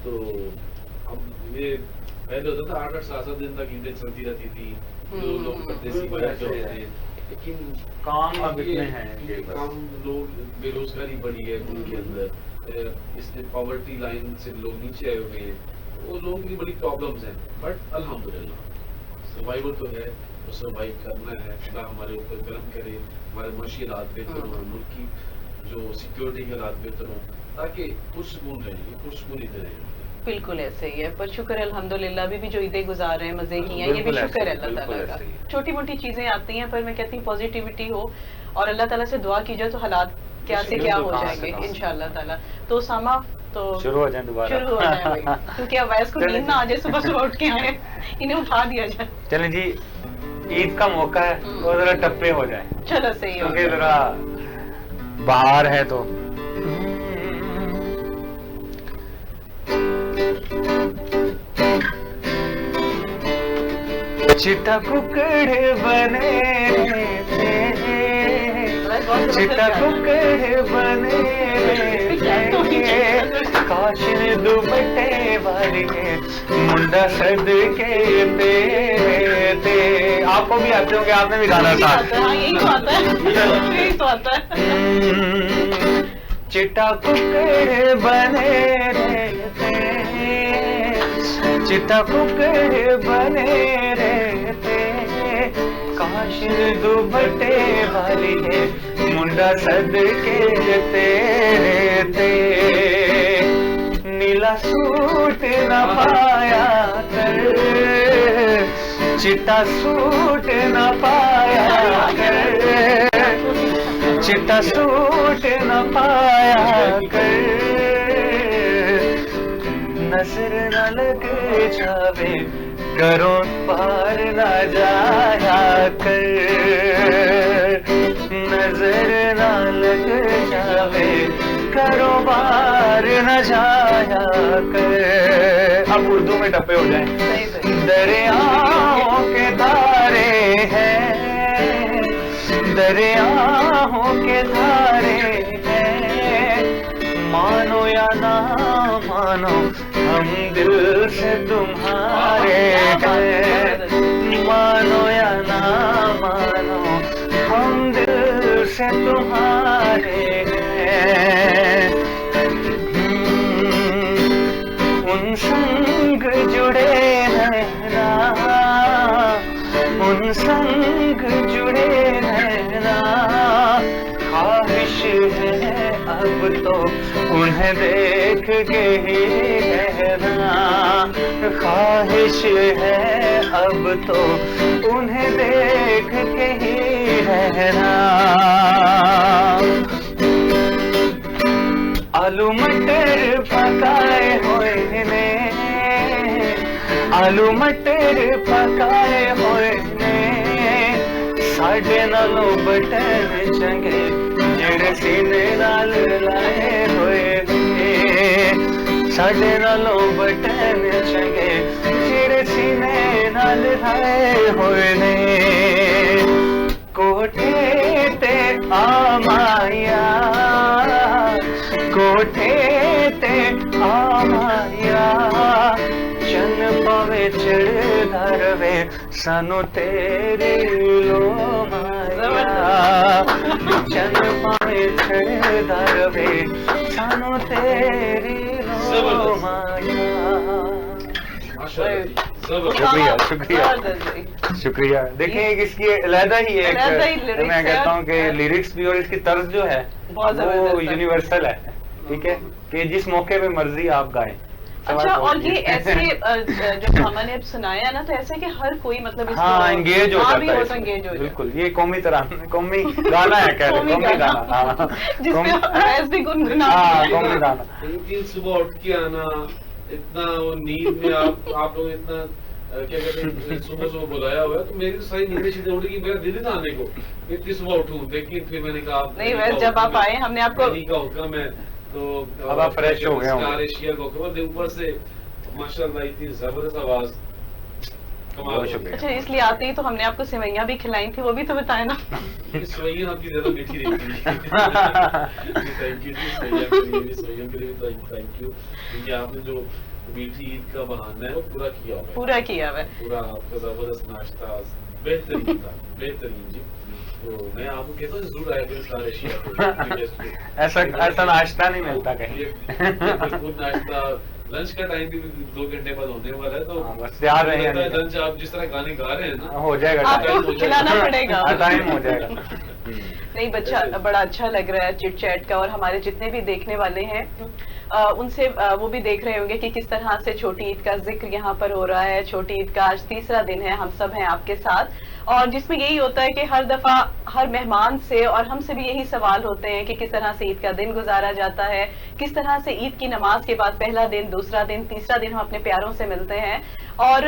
तो अब ये पहले होता था 8-8 7-7 दिन तक ईदें चलती रहती थी, जो लोग परदेसी बिल्कुल भाई ऐसे जो ही है। होते, लेकिन काम अब ये- इतने हैं ये कि बस। काम लोग बेरोजगारी बढ़ी है मुल्क के अंदर, इसलिए पॉवर्टी लाइन से लोग नीचे आए हुए हैं, वो लोगों की बड़ी प्रॉब्लम्स हैं, बट अल्हम्दुलिल्लाह सर्वाइवल तो है, वो सर्वाइव करना है। अल्लाह हमारे ऊपर करम करे, हमारे माशी हालात बेहतर हो, मुल्क की जो सिक्योरिटी के हालात बेहतर हो, ताकि पुरसकून रहेंगे, पुरसकून ईदें रहेंगी। बिल्कुल ऐसे ही है, पर शुक्र है अल्हम्दुलिल्लाह अभी भी जो ईदें गुजार रहे हैं, मजे की हैं, ये भी बिल्कुल ऐसे शुक्र है ही, अल्लाह ताला बिल्कुल का। ऐसे ही है। छोटी मोटी चीजें आती हैं, पर मैं कहती हूँ पॉजिटिविटी हो और अल्लाह ताला से दुआ की जाए तो हालात क्या से क्या हो बिल्कुल, कहाँ से जाएंगे कहाँ से। इंशाअल्लाह ताला। तो सामा तो शुरू हो जाए दोबारा। शुरू हो जाए भाई, क्योंकि अब वैस को चलें नींद ना आ जाए, सुबह सुबह उठ के आए, इन्हें उठा दिया जाए। चलें जी, ईद का मौका है तो जरा टप्पे हो जाए, चलो सही हो क्योंकि जरा बाहर है तो चिट्टा कुकड़ बने थे, चिट्टा कुकड़ बने थे, काशिन दुपट्टे वाली मुंडा सदके तेरे थे। आपको भी आते होंगे, आपने भी गाना था। हाँ, यही तो आता है, यही तो आता है। चिट्टा कुकड़ बने रहते, चिट्टा कुकड़ बने रहते, काशिन दुपट्टे वाली है मुंडा सदके तेरे थे। नीला सूट न पाया कर, चिट्टा सूट न पाया कर, चिट्टा सूट न पाया कर, नजर न लग जावे घरों पार न जाया कर, नजर न लग जावे घरों पार न जाया कर। अब उर्दू में टप्पे हो जाए। दरियाओं के धारे हैं, दरियाओं के धारे हैं, मानो या ना मानो हम दिल से तुम्हारे हैं, मानो या ना मानो हम दिल से तुम्हारे हैं। उन संग जुड़े रहना, उन संग जुड़े रहना, ख्वाहिश है अब तो उन्हें देख के ही रहना, ख्वाहिश है अब तो उन्हें देख के ही रहना। आलू मटर पकाए हुए ने, आलू मटर पकाए हुए ने, साढ़े नालों बटन चंगे जेड़े सीने नाल लाए हुए ने, साढ़े नालों बटन चंगे जेड़े सीने नाल लाए हुए ने। कोठे ते आ माया, कोठे ते आ छेड़दा रवे सानू तेरी लो माया, चन पावे छेड़दा रवे सानू तेरी लो माया। शुक्रिया शुक्रिया शुक्रिया। देखें एक इसकी अलहदा ही एक, मैं कहता हूँ कि लिरिक्स भी और इसकी तर्ज जो है वो यूनिवर्सल है, ठीक है, कि जिस मौके पे मर्जी आप गाएं। अच्छा, और ये ऐसे जो सामान्य अब सुनाया ना, तो ऐसे कि हर कोई मतलब इसको हाँ एंगेज हो जाता है एंगेज हो जाए। बिल्कुल, ये कौमी कौमी गाना है, कह रहे कौमी गाना, हाँ जिसमें ऐसे गुनगुना, हाँ कौमी गाना। लेकिन सुबह उठ के आना, इतना वो नींद में आप लोग इतना क्या कहते हैं सुबह सुबह बुलाया हुआ है, तो मेरी तो सारी नींदें सीधे उड़ गई, मेरा दिल ही था आने को इतनी सुबह उठूं, लेकिन फिर मैंने कहा नहीं वैसे जब आप आए हमने आपको का हुक्म है, तो अब आप फ्रेश हो गए होंगे। एशिया को खबर ऊपर से माशाल्लाह इतनी जबरदस्त आवाज, कमाल। अच्छा, इसलिए आते ही तो हमने आपको सेवैयां भी खिलाई थी, वो भी तो बताए ना। सेवैयां आपकी ज्यादा मीठी रही थी। थैंक यू जी, सेवैयों के लिए थैंक यू, क्योंकि आपने जो मीठी ईद का बहाना है वो पूरा किया हुआ है, पूरा किया हुआ है, पूरा आपका जबरदस्त नाश्ता बेहतरीन था, बेहतरीन जी। तो मैं आपको कहता हूँ जरूर आया करें स्टार एशिया को, ऐसा नाश्ता नहीं मिलता कहीं। खुद नाश्ता, लंच का टाइम भी 2 घंटे बाद होने वाला है, तो बस तैयार रहे हैं, लंच आप जिस तरह गाने गा रहे हैं ना, हो जाएगा, आपको खिलाना पड़ेगा, टाइम हो जाएगा। नहीं बच्चा बड़ा अच्छा लग रहा है चिट चैट का, और हमारे जितने भी देखने वाले हैं उनसे वो भी देख रहे होंगे कि किस तरह से छोटी ईद का जिक्र यहाँ पर हो रहा है। छोटी ईद का आज तीसरा दिन है, हम सब हैं आपके साथ, और जिसमें यही होता है कि हर दफा हर मेहमान से और हमसे भी यही सवाल होते हैं कि किस तरह से ईद का दिन गुजारा जाता है, किस तरह से ईद की नमाज के बाद पहला दिन, दूसरा दिन, तीसरा दिन हम अपने प्यारों से मिलते हैं। और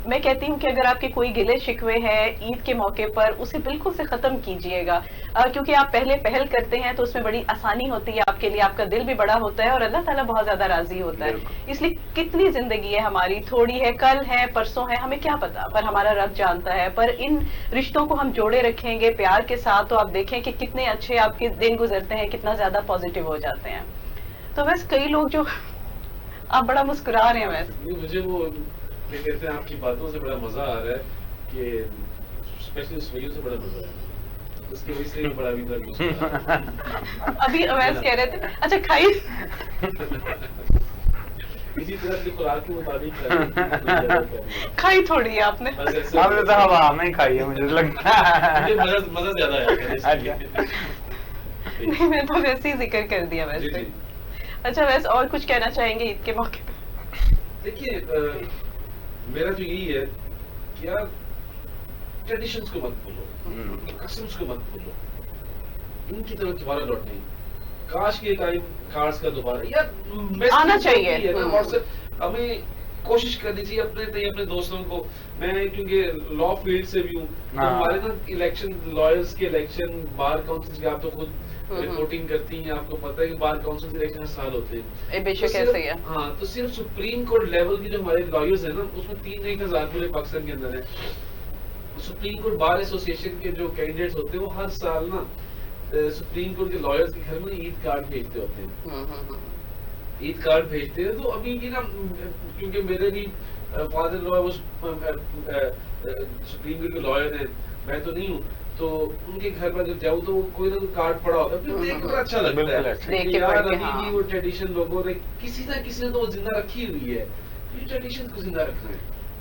मैं कहती हूँ कि अगर आपके कोई गिले शिकवे हैं ईद के मौके पर, उसे बिल्कुल से खत्म कीजिएगा, क्योंकि आप पहले पहल करते हैं तो उसमें बड़ी आसानी होती है आपके लिए, आपका दिल भी बड़ा होता है और अल्लाह ताला बहुत ज्यादा राजी होता है। इसलिए कितनी जिंदगी है हमारी, थोड़ी है, कल है, परसों है, हमें क्या पता, पर हमारा रब जानता है। पर इन रिश्तों को हम जोड़े रखेंगे प्यार के साथ, तो आप देखें कि कितने अच्छे आपके दिन गुजरते हैं, कितना ज्यादा पॉजिटिव हो जाते हैं। तो बस कई लोग जो आप बड़ा मुस्कुरा रहे हैं, वैसे मुझे वो कहते हैं आपकी बातों से बड़ा मजा आ रहा है कि स्पेशली सवैयों से बड़ा मजा आ रहा है, उसकी वजह से बड़ा भी दर्द अभी अवैस कह रहे थे। अच्छा खाई इसी तरह की खुराक के मुताबिक खाई थोड़ी है आपने, आपने तो हवा में खाई है, मुझे लगता है मजा ज्यादा आया। नहीं मैं तो वैसे ही जिक्र कर दिया वैसे। अच्छा वैसे और कुछ कहना चाहेंगे ईद के मौके पे? देखिए मेरा तो यही है कि यार ट्रेडिशंस को मत भूलो, कस्टम्स को मत भूलो, इनकी तरफ दोबारा लौटने, काश के टाइम कार्ड्स का दोबारा यार आना चाहिए। हमें कोशिश करनी चाहिए अपने दोस्तों को। मैं क्योंकि लॉ फील्ड से भी हूँ, तो हमारे ना इलेक्शन, लॉयर्स के इलेक्शन, बार काउंसिल के, आप तो खुद रिपोर्टिंग करती हैं, आपको पता है कि बार काउंसिल के इलेक्शन हर साल होते हैं। बेशक ऐसे ही है। हाँ, तो सिर्फ सुप्रीम कोर्ट लेवल की जो हमारे लॉयर्स है ना, उसमें 3,000 पूरे पाकिस्तान के अंदर है। सुप्रीम कोर्ट बार एसोसिएशन के जो कैंडिडेट्स होते हैं वो हर साल ना सुप्रीम कोर्ट के लॉयर्स के घर में ईद कार्ड भेजते होते हैं, ईद कार्ड भेजते हैं। तो अभी की ना, क्योंकि मेरे भी फादर लॉ वो सुप्रीम कोर्ट के लॉयर हैं, मैं तो नहीं हूँ, तो उनके घर पर जब जाऊँ तो कोई ना कोई कार्ड पड़ा होता है, फिर देख कर अच्छा लगता है यार, अभी भी वो ट्रेडिशन लोगों ने किसी ना तो वो जिंदा रखी हुई है। ये ट्रेडिशन को जिंदा रखना है,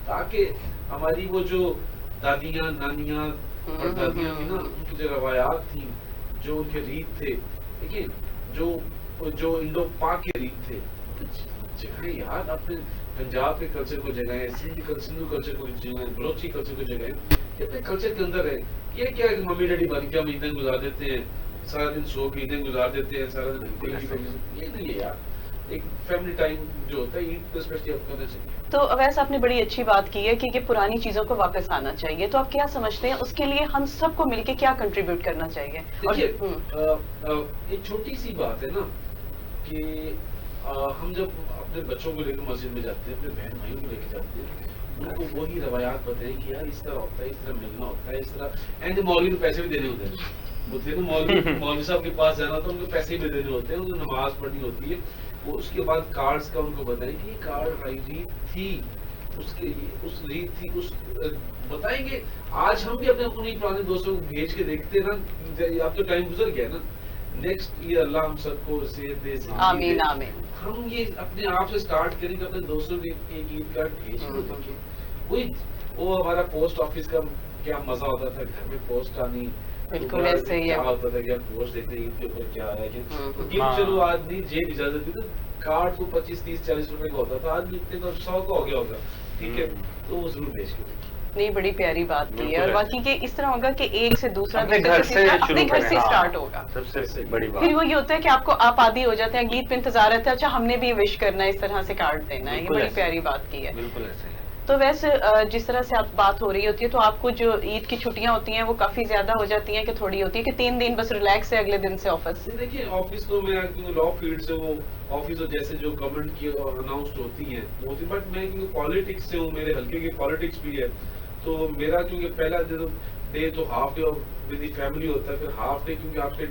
ताकि हमारी वो जो दादियाँ, नानियाँ और दादियाँ थी ना, उनकी जो रवायात थी, जो उनके रीत थे, देखिए जो इंडो पाक के रीत थे, जगह यार अपने पंजाब के कल्चर को जगह, सिंधु कल्चर को जगह, बलोची कल्चर को जगह, ये अपने कल्चर के अंदर है। ये क्या है, मम्मी डैडी बन के हम ईदें गुजार देते हैं, सारा दिन सो के ईदें गुजार देते हैं, सारा दिन ये नहीं है यार। एक फैमिली टाइम जो होता है ईद स्पेशली आप करना चाहिए। तो वैसे आपने बड़ी अच्छी बात की है कि पुरानी चीजों को वापस आना चाहिए, तो आप क्या समझते हैं उसके लिए हम सबको मिलके क्या कंट्रीब्यूट करना चाहिए? देखिए एक छोटी सी बात है ना कि हम जब अपने बच्चों को लेकर मस्जिद में जाते हैं, अपने बहन भाइयों को लेकर जाते हैं, उनको वही रवायात बताएं कि यार इस तरह होता है, इस तरह मिलना होता है, इस तरह। एंड मौलवी को पैसे भी देने होते हैं, होते हैं ना मौलवी साहब के पास जाना तो उनको पैसे भी देने होते हैं, उनको नमाज पढ़नी होती है। वो उसके बाद कार्ड्स का उनको बताएं कि ये कार्ड रीत थी, उसके उस रीत थी, उस बताएंगे। आज हम भी अपने उन्हीं पुराने दोस्तों को भेज के देखते हैं ना, अब तो टाइम गुजर गया ना, नेक्स्ट ईयर अल्लाह हम सबको सेहत दे, आमीन आमीन। हम ये अपने आप से स्टार्ट करेंगे, अपने दोस्तों के एक ईद कार्ड भेजेंगे। वही वो हमारा पोस्ट ऑफिस का क्या मजा होता था, घर में पोस्ट आनी, बिल्कुल ऐसे ही क्या है। होता था कि हम पोस्ट देखते ईद के ऊपर क्या है, कि हाँ। चलो आदमी जेब इजाजत दी तो कार्ड को 25-30-40 रुपए का होता था, आदमी इतने तो 100 का हो गया होगा, ठीक है, तो वो जरूर भेज के देखिए। नहीं, बड़ी प्यारी बात की है। बिल्कुल और है। बाकी के इस तरह होगा कि एक से दूसरा अपने दूसरे घर से से तीसरा, शुरू अपने घर करें, से हाँ। स्टार्ट होगा। सबसे बड़ी बात। फिर वो ये होता है कि आपको आप आदी हो जाते हैं, गीत पे इंतजार रहता है, अच्छा हमने भी विश करना है, इस तरह से कार्ड देना है। ये बिल्कुल बड़ी ऐसे। प्यारी बात की है। बिल्कुल ऐसे ही है। तो वैसे जिस तरह से आप बात हो रही होती है, तो आपको जो ईद की छुट्टियां होती हैं वो काफी ज्यादा हो जाती हैं कि थोड़ी होती है कि 3 दिन बस रिलैक्स है, अगले दिन से ऑफिस? देखिए ऑफिस तो मैं लॉ फील्ड से, वो ऑफिस तो जैसे जो गवर्नमेंट की अनाउंस्ड होती है वो होती, बट मैं क्योंकि पॉलिटिक्स से हूँ, मेरे हल्के की पॉलिटिक्स भी है, तो मेरा क्योंकि पहला डे तो half day with the family होता है, फिर हाफ डे क्योंकि आपके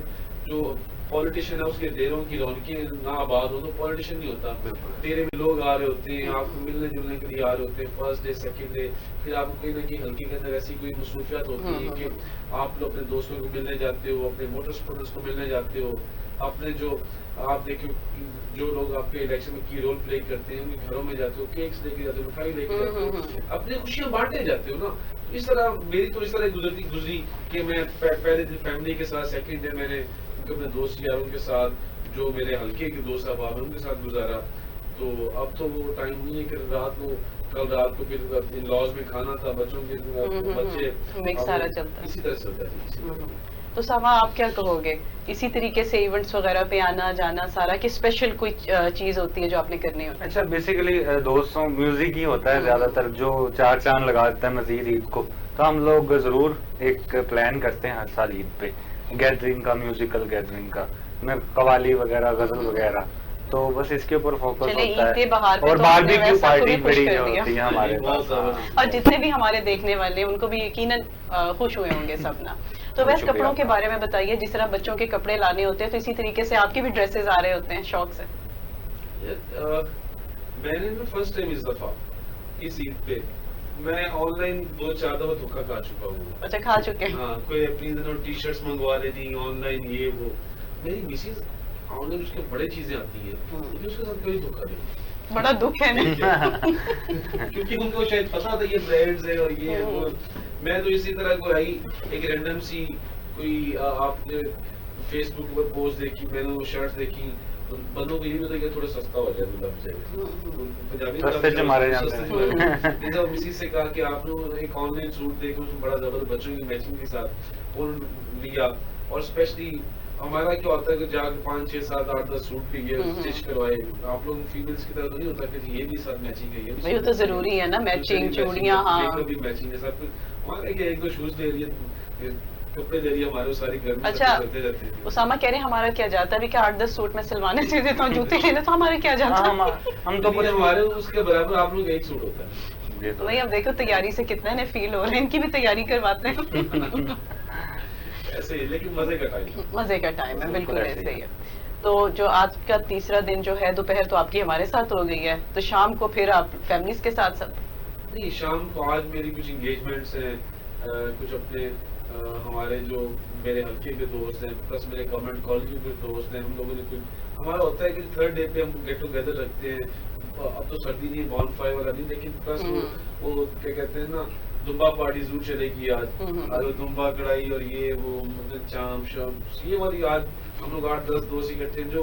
जो पॉलिटिशियन है उसके डेरों की रौनकें ना आबाद हो तो पॉलिटिशियन नहीं होता। डेरे में लोग आ रहे होते हैं, आपको मिलने जुलने के लिए आ रहे होते हैं, फर्स्ट डे सेकंड डे, फिर आपको कहीं ना कहीं हल्के के अंदर ऐसी कोई मसरूफियात होती है कि आप लोग अपने दोस्तों को मिलने जाते हो, अपने मोटर स्पोर्टर्स को मिलने जाते हो, अपने जो आप देखो जो लोग आपके इलेक्शन में की रोल प्ले करते हैं उनके घरों में जाते हो, केक्स लेके जाते हो, मिठाई लेके जाते हो, अपनी खुशियां बांटने जाते हो ना। तो इस तरह मेरी तो इस तरह गुजरी कि मैं पहले दिन फैमिली के साथ, सेकंड डे मैंने अपने दोस्त यारों के साथ, जो मेरे हल्के के दोस्त अहबाब हैं उनके साथ गुजारा। तो अब तो वो टाइम नहीं है कि रात को, कल रात को फिर इन लॉज में खाना था, बच्चों के बच्चे मिक्स सारा चलता है। इसी तरह चलता है। तो सामा आप क्या कहोगे, इसी तरीके से इवेंट्स वगैरह पे आना जाना सारा, कि स्पेशल कोई चीज होती है जो आपने करनी होती है? अच्छा, बेसिकली दोस्तों म्यूजिक ही होता है ज्यादातर जो चार चांद लगा देता है मजीद ईद को। तो हम लोग जरूर एक प्लान करते हैं हर साल ईद पे गैदरिंग का, म्यूजिकल गैदरिंग का, में कवाली वगैरह, गजल वगैरह, तो बस इसके ऊपर फोकस चलिए, होता ईद के है। बहार पे और तो बारबेक्यू हमने पार्टी वैसा बड़ी खुश कर दिया। होती है हमारे पास। और जितने भी हमारे देखने वाले हैं, उनको भी यकीनन खुश हुए होंगे सब ना। तो वैसे शुक्रिया कपड़ों के आपका। बारे में बताइए, जिस तरह बच्चों के कपड़े लाने होते हैं तो इसी तरीके से आपके भी ड्रेसेस आ रहे होते हैं शौक से? मैंने ना फर्स्ट टाइम इस दफा इस ईद पे मैं ऑनलाइन 2-4 दफा धोखा खा चुका हूँ। अच्छा, खा चुके हैं? हाँ, कोई अपनी दिनों टी शर्ट्स मंगवा लेनी ऑनलाइन, ये वो। मेरी मिसेज ऑनलाइन उसके बड़े चीजें आती है, लेकिन उसके साथ कोई धोखा नहीं। बड़ा दुख है ना। क्योंकि उनको शायद पता था ये ब्रांड्स है और ये वो। मैं तो इसी तरह कोई आई एक रैंडम सी कोई आपने फेसबुक पर पोस्ट देखी, मैंने वो शर्ट्स देखी, तो बंदों को ये भी होता है कि थोड़ा सस्ता हो जाए, पंजाबी सस्ते से मारे जाते हैं। जब किसी से कहा कि आप लोग एक ऑनलाइन सूट देखे, उसमें बड़ा जबरदस्त बच्चों की मैचिंग के साथ और लिया। और स्पेशली हमारा क्या होता है कि जाकर 5, 6, 7, 8, 10 सूट लिए, स्टिच करवाए। आप लोग फीमेल्स की तरह तो नहीं होता कि ये भी साथ मैचिंग है, ये भाई वो तो जरूरी है ना, मैचिंग, चूड़ियां, हाँ भी मैचिंग है सब कुछ। हमारे क्या एक दो शूज ले लिए, कपड़े ले लिए, हमारे सारी घर में अच्छा, करते रहते हैं। उसामा कह रहे हैं हमारा क्या जाता है, अभी क्या 8-10 सूट में सिलवाने से देता हूँ, जूते ले ले, तो हमारे क्या जाता है? हम तो लेकिन हमारे उसके बराबर आप लोग एक सूट होता है। वही, अब देखो तैयारी से कितना ने फील हो रहे हैं, इनकी भी तैयारी करवाते हैं। ऐसे ही, लेकिन मजे का टाइम, मजे का टाइम है, बिल्कुल ऐसे ही है। तो जो आज का तीसरा दिन जो है, दोपहर तो आपकी हमारे साथ हो गई है, तो शाम को फिर आप फैमिलीज के साथ सब? नहीं, शाम को आज मेरी कुछ एंगेजमेंट्स हैं, कुछ अपने हमारे जो मेरे हल्के के दोस्त हैं, प्लस मेरे गवर्नमेंट कॉलेज के कुछ दोस्त हैं। हम लोगों ने कुछ, हमारा होता है कि थर्ड डे पे हम गेट टुगेदर रखते हैं। अब तो सर्दी नहीं, बॉनफायर वाला नहीं, लेकिन प्लस वो क्या कहते हैं ना, दुम्बा पार्टी जरूर चलेगी आज। दुम्बा कढ़ाई और ये वो मतलब चाम शाम, ये वाली आज हम लोग 8-10 दोस्त इकट्ठे जो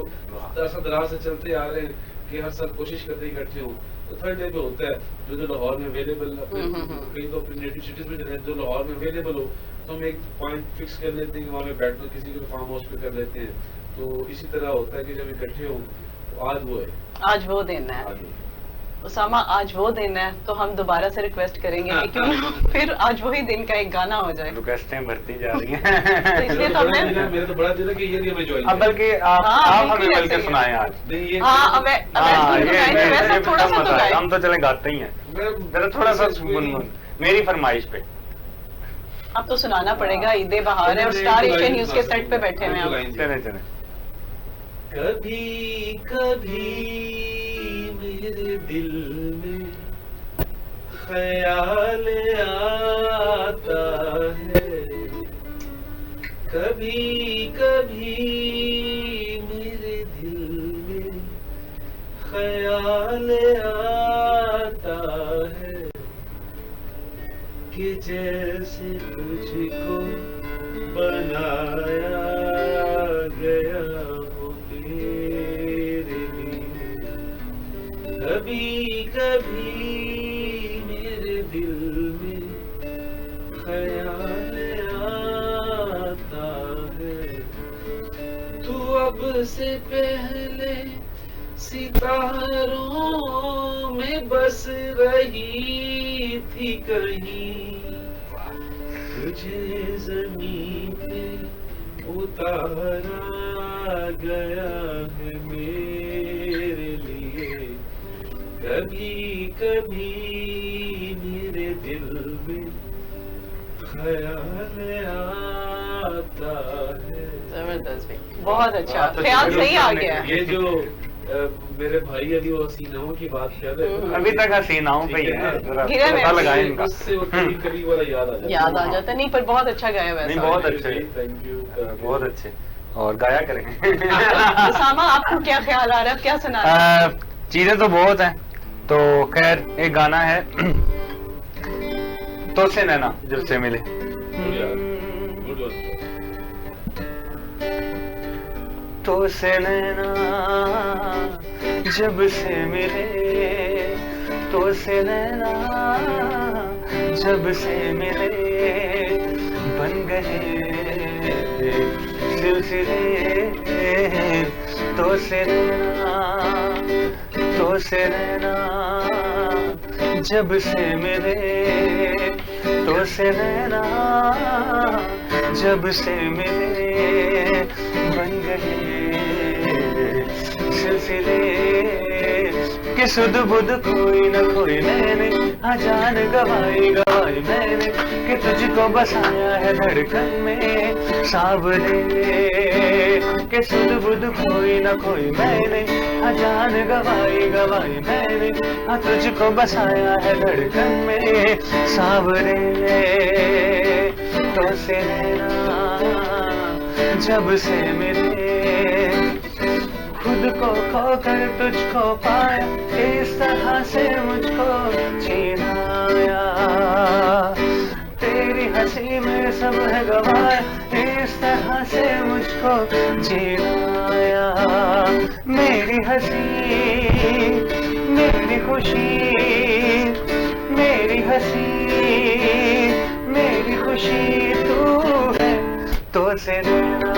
दराज से चलते आ रहे हैं कि हर साल कोशिश करते इकट्ठे हों। तो थर्ड डे पे होता है जो लाहौर में अवेलेबल, कहीं तो अपनी नेटिव सिटीज में चले, जो लाहौर में अवेलेबल हो तो हम एक पॉइंट फिक्स कर लेते हैं कि वहाँ पे बैठना, किसी के फार्म हाउस पे कर लेते हैं। तो इसी तरह होता है कि जब इकट्ठे हो, तो आज वो है, आज वो दिन है। उसामा, आज वो दिन है, तो हम दोबारा से रिक्वेस्ट करेंगे कि क्यों ना फिर आज वही दिन का एक गाना हो जाए। रिक्वेस्टें बढ़ती जा रही हैं। तो इसलिए तो हमने, मेरा तो बड़ा दिल है कि ये नहीं हमें ज्वाइन अब बल्कि आप हमें मिलकर सुनाएं आज। थोड़ा सा तो गाएं। हम तो चले गाते ही हैं, जरा थोड़ा सा गुनगुन मेरी फरमाइश पे। अब तो सुनाना पड़ेगा, ईद बहार है और स्टार एशिया न्यूज के सेट पे बैठे हुए हैं। चले चले। कभी कभी मेरे दिल में ख्याल आता है, कभी कभी मेरे दिल में ख्याल आता है कि जैसे तुझको बनाया गया हो तेरे लिए। कभी कभी मेरे दिल में ख्याल आता है, तू अब से पहले सितारों में बस रही थी कहीं, तुझे ज़मीं पे उतारा गया है मेरे लिए। कभी कभी मेरे दिल में ख्याल आता है। जबरदस्त भाई, बहुत अच्छा, ख्याल सही आ गया। ये जो मेरे भाई अभी वो हसीनाओं की बात कर रहे थे, अभी तक हसीनाओं पे ही है, जरा गिरे हुए पता लगाएं इनका। उससे वो कभी कभी वाला याद आ जाता याद आ जाता नहीं, पर बहुत अच्छा गाया वैसा। नहीं, बहुत अच्छे, थैंक यू बहुत अच्छे, और गाया करेंगे। उसामा, आपको क्या ख्याल आ रहा है, क्या सुना रहे हैं? चीजें तो बहुत हैं, तो खैर एक गाना है तो से नैना जब से मिले। तो से नैना जब से मिले, तो से नैना जब से मिले, बन गए सिलसिले। तो से नैना, तो से नैना जब से मिले, तो से नैना जब से मिले, बन गए सिलसिले। कि सुध बुध कोई न कोई मैंने, अजान गवाई गवाई मैंने, कि तुझको बसाया है धड़कन में सावरे। कि सुध बुध कोई न कोई मैंने, अजान गवाई गवाई मैंने, तुझको बसाया है धड़कन में सावरे। तो से नैना जब से मिले, खुद को खोकर तुझको पाया, इस तरह से मुझको जीना आया। तेरी हंसी में सब है गवाया, इस तरह से मुझको जीना आया। मेरी हंसी मेरी खुशी, मेरी हंसी मेरी खुशी तू है। तो से नैना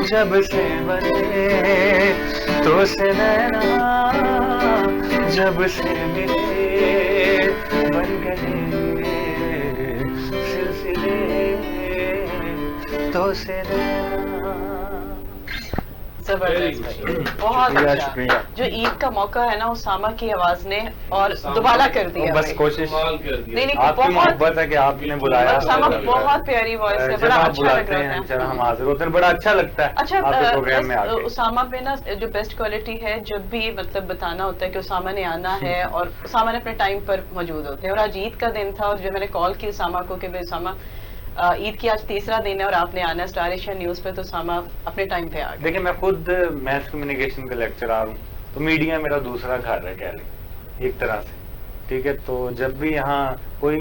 जब से बने, तो से नैना जब से मिले, बन गए सिलसिले। तो से नैना। जबरदस्त भाई, बहुत अच्छा। जो ईद का मौका है ना, उसामा की आवाज ने और दुबाला कर दिया। बस कोशिश कमाल कर दिया। नहीं, आपकी मोहब्बत है कि आपने बुलाया। उसामा बहुत प्यारी वॉइस है, बड़ा अच्छा लग रहा है। जब हम हाजिर होते हैं बड़ा अच्छा लगता है। अच्छा, आपके प्रोग्राम में आके। उसामा पे ना जो बेस्ट क्वालिटी है, जब भी मतलब बताना होता है कि उसामा ने आना है, और उसामा ने अपने टाइम पर मौजूद होते हैं। और आज ईद का दिन था, और जब मैंने कॉल की उसामा को कि भाई उसामा ईद की आज तीसरा दिन है और आपने आना है स्टार एशिया न्यूज पे, तो सामा अपने टाइम पे आ गए। देखिए, मैं खुद मैथ कम्युनिकेशन का लेक्चरर हूँ, तो मीडिया मेरा दूसरा घर है कह लें एक तरह से, ठीक है। तो जब भी यहाँ कोई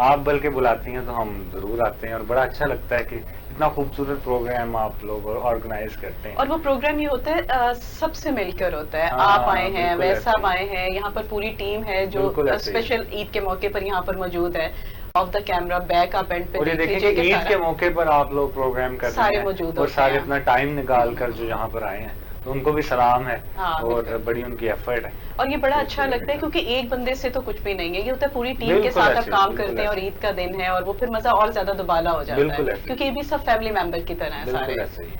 आप बल्कि बुलाती हैं तो हम जरूर आते हैं, और बड़ा अच्छा लगता है कि इतना खूबसूरत प्रोग्राम आप लोग ऑर्गेनाइज करते हैं। और वो प्रोग्राम ये होता है सबसे मिलकर होता है। आप आए हैं, वैसाब आए हैं, यहाँ पर पूरी टीम है जो स्पेशल ईद के मौके पर यहाँ पर मौजूद है। Of the camera back up and पे देखिए ईद के मौके पर आप लोग प्रोग्राम कर रहे हैं मौजूद और सारे अपना टाइम निकाल कर जो यहाँ पर आए हैं, तो उनको भी सलाम है। और बड़ी उनकी एफर्ट है, और ये बड़ा अच्छा लगता है क्योंकि एक बंदे से तो कुछ भी नहीं है, ये होता है पूरी टीम के साथ आप काम करते हैं, और ईद का दिन है और वो फिर मजा और ज्यादा दुबाला हो जाता है, क्योंकि ये भी सब फैमिली मेंबर की तरह है सारे।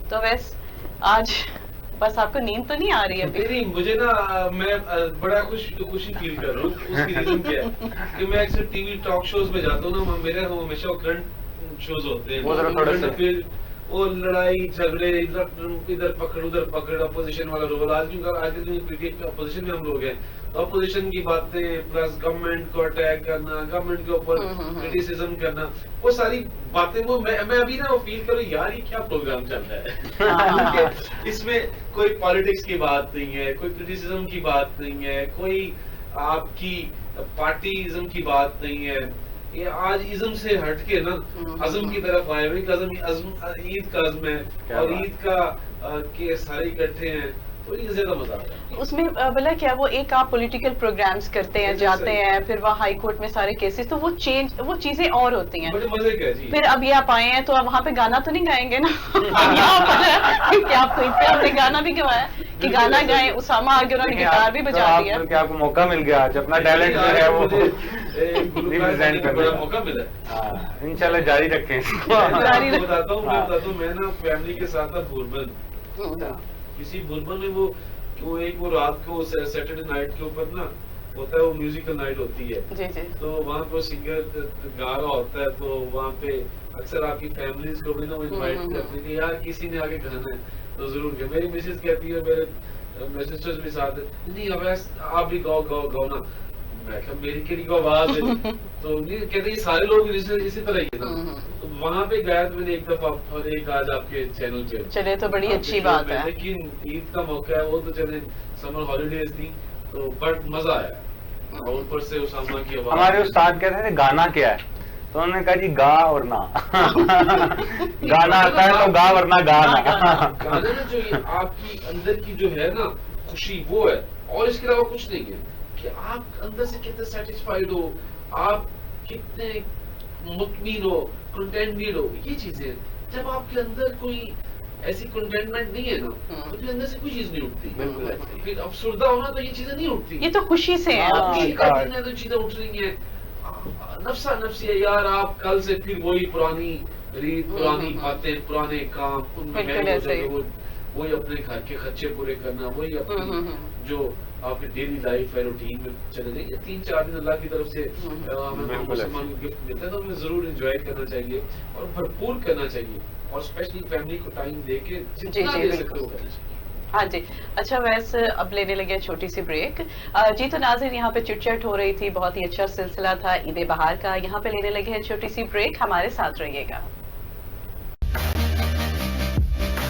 तो वैसे आज बस आपको नींद तो नहीं आ रही है अभी? नहीं, मुझे ना मैं बड़ा खुशी फील कर रहा हूँ। उसकी रीजन क्या है कि मैं अक्सर टीवी टॉक शोज में जाता हूँ ना, मेरे हमेशा करंट शोज होते हैं, वो लड़ाई झगड़े, इधर पकड़ उधर पकड़, अपोजिशन वाला रोल। आज के क्रिकेट के अपोजिशन में हम लोग हैं, तो अपोजिशन की बातें प्लस गवर्नमेंट को अटैक करना, गवर्नमेंट के ऊपर क्रिटिसिज्म करना, वो सारी बातें वो मैं अभी ना वो फील करूँ यार ये क्या प्रोग्राम चल रहा है। इसमें कोई पॉलिटिक्स की बात नहीं है, कोई क्रिटिसिज्म की बात नहीं है, कोई आपकी पार्टीइज्म की बात नहीं है। ये आज इज्म से हटके ना अज़म की तरफ आए हुए, ईद का अज़म है और ईद का के सारे इकट्ठे हैं, तो ये ज्यादा मजा आता है उसमें। बोला क्या वो एक आप पॉलिटिकल प्रोग्राम्स करते हैं, जाते हैं, फिर वहाँ हाई कोर्ट में सारे केसेस, तो वो चीजें और होती हैं। बड़े मजे का जी। फिर अब ये आप आए हैं तो अब वहाँ पे गाना तो नहीं गाएंगे ना? क्या आपको इस पे आपने गाना भी गवाया कि गाना गाएं, उसामा आगे उन्होंने गिटार भी बजा दिया। क्या आपको मौका मिल गया आज अपना टैलेंट जो है वो रिप्रेजेंट करने का मौका मिला। इंशाल्लाह जारी रखें। मैं बताता हूँ मैं ना फैमिली के साथ था बुरबन, किसी बुरबन में वो एक वो रात को सैटरडे नाइट के ऊपर ना होता है, वो म्यूजिकल नाइट होती है जी जी। तो वहाँ पर सिंगर गा रहा होता है, तो वहाँ पे अक्सर आपकी फैमिलीज को भी ना वो इनवाइट करती है यार किसी ने आके गाना है तो जरूर गए। मेरी मिसेज कहती है, मेरे सिस्टर्स भी साथ है, नहीं अब आप भी गाओ ना। मैं कहा मेरी केड़ी को आवाज है तो कहते हैं सारे लोग इसी तरह ही है ना। तो वहाँ पे गया तो मैंने एक दफा और एक आज आपके चैनल पे। चले तो बड़ी अच्छी बात है। लेकिन ईद का मौका है, वो तो चले समर हॉलीडेज थी तो बट मजा आया, और ऊपर से उसामा की आवाज। हमारे उस्ताद कहते थे गाना क्या है, तो उन्होंने कहा जी गा और ना। गाना आता है तो गा वरना गा ना। गाना ना जो ये आपकी अंदर की जो है ना खुशी वो है, और इसके अलावा कुछ नहीं है कि आप अंदर से कितने सेटिस्फाइड हो, आप कितने मुतमिन हो, कंटेंटेड हो, ये चीजें। जब आपके अंदर कोई ऐसी कंटेंटमेंट नहीं है ना तो फिर अंदर से कोई चीज नहीं उठती। फिर अफसुर्दा होना तो ये चीजें नहीं उठती, ये तो खुशी से है आपकी। तो चीजें उठ रही हैं नफ्सा नफ्सी है यार। आप कल से फिर वही पुरानी रीत, पुरानी बातें, पुराने काम, उनमें वही अपने घर के खर्चे पूरे करना, वही अपनी जो आपकी डेली लाइफ है रूटीन में चले जाए। ये 3-4 दिन अल्लाह की तरफ से हमें मुसलमान को गिफ्ट मिलता है, तो हमें जरूर एंजॉय करना चाहिए और भरपूर करना चाहिए, और स्पेशली फैमिली को टाइम देके जितना दे सकते हो करना चाहिए। हाँ जी। अच्छा वैसे अब लेने लगे छोटी सी ब्रेक। जी तो नाज़रीन यहाँ पे चिट-चैट हो रही थी, बहुत ही अच्छा सिलसिला था ईद बहार का। यहाँ पे लेने लगे हैं छोटी सी ब्रेक, हमारे साथ रहिएगा।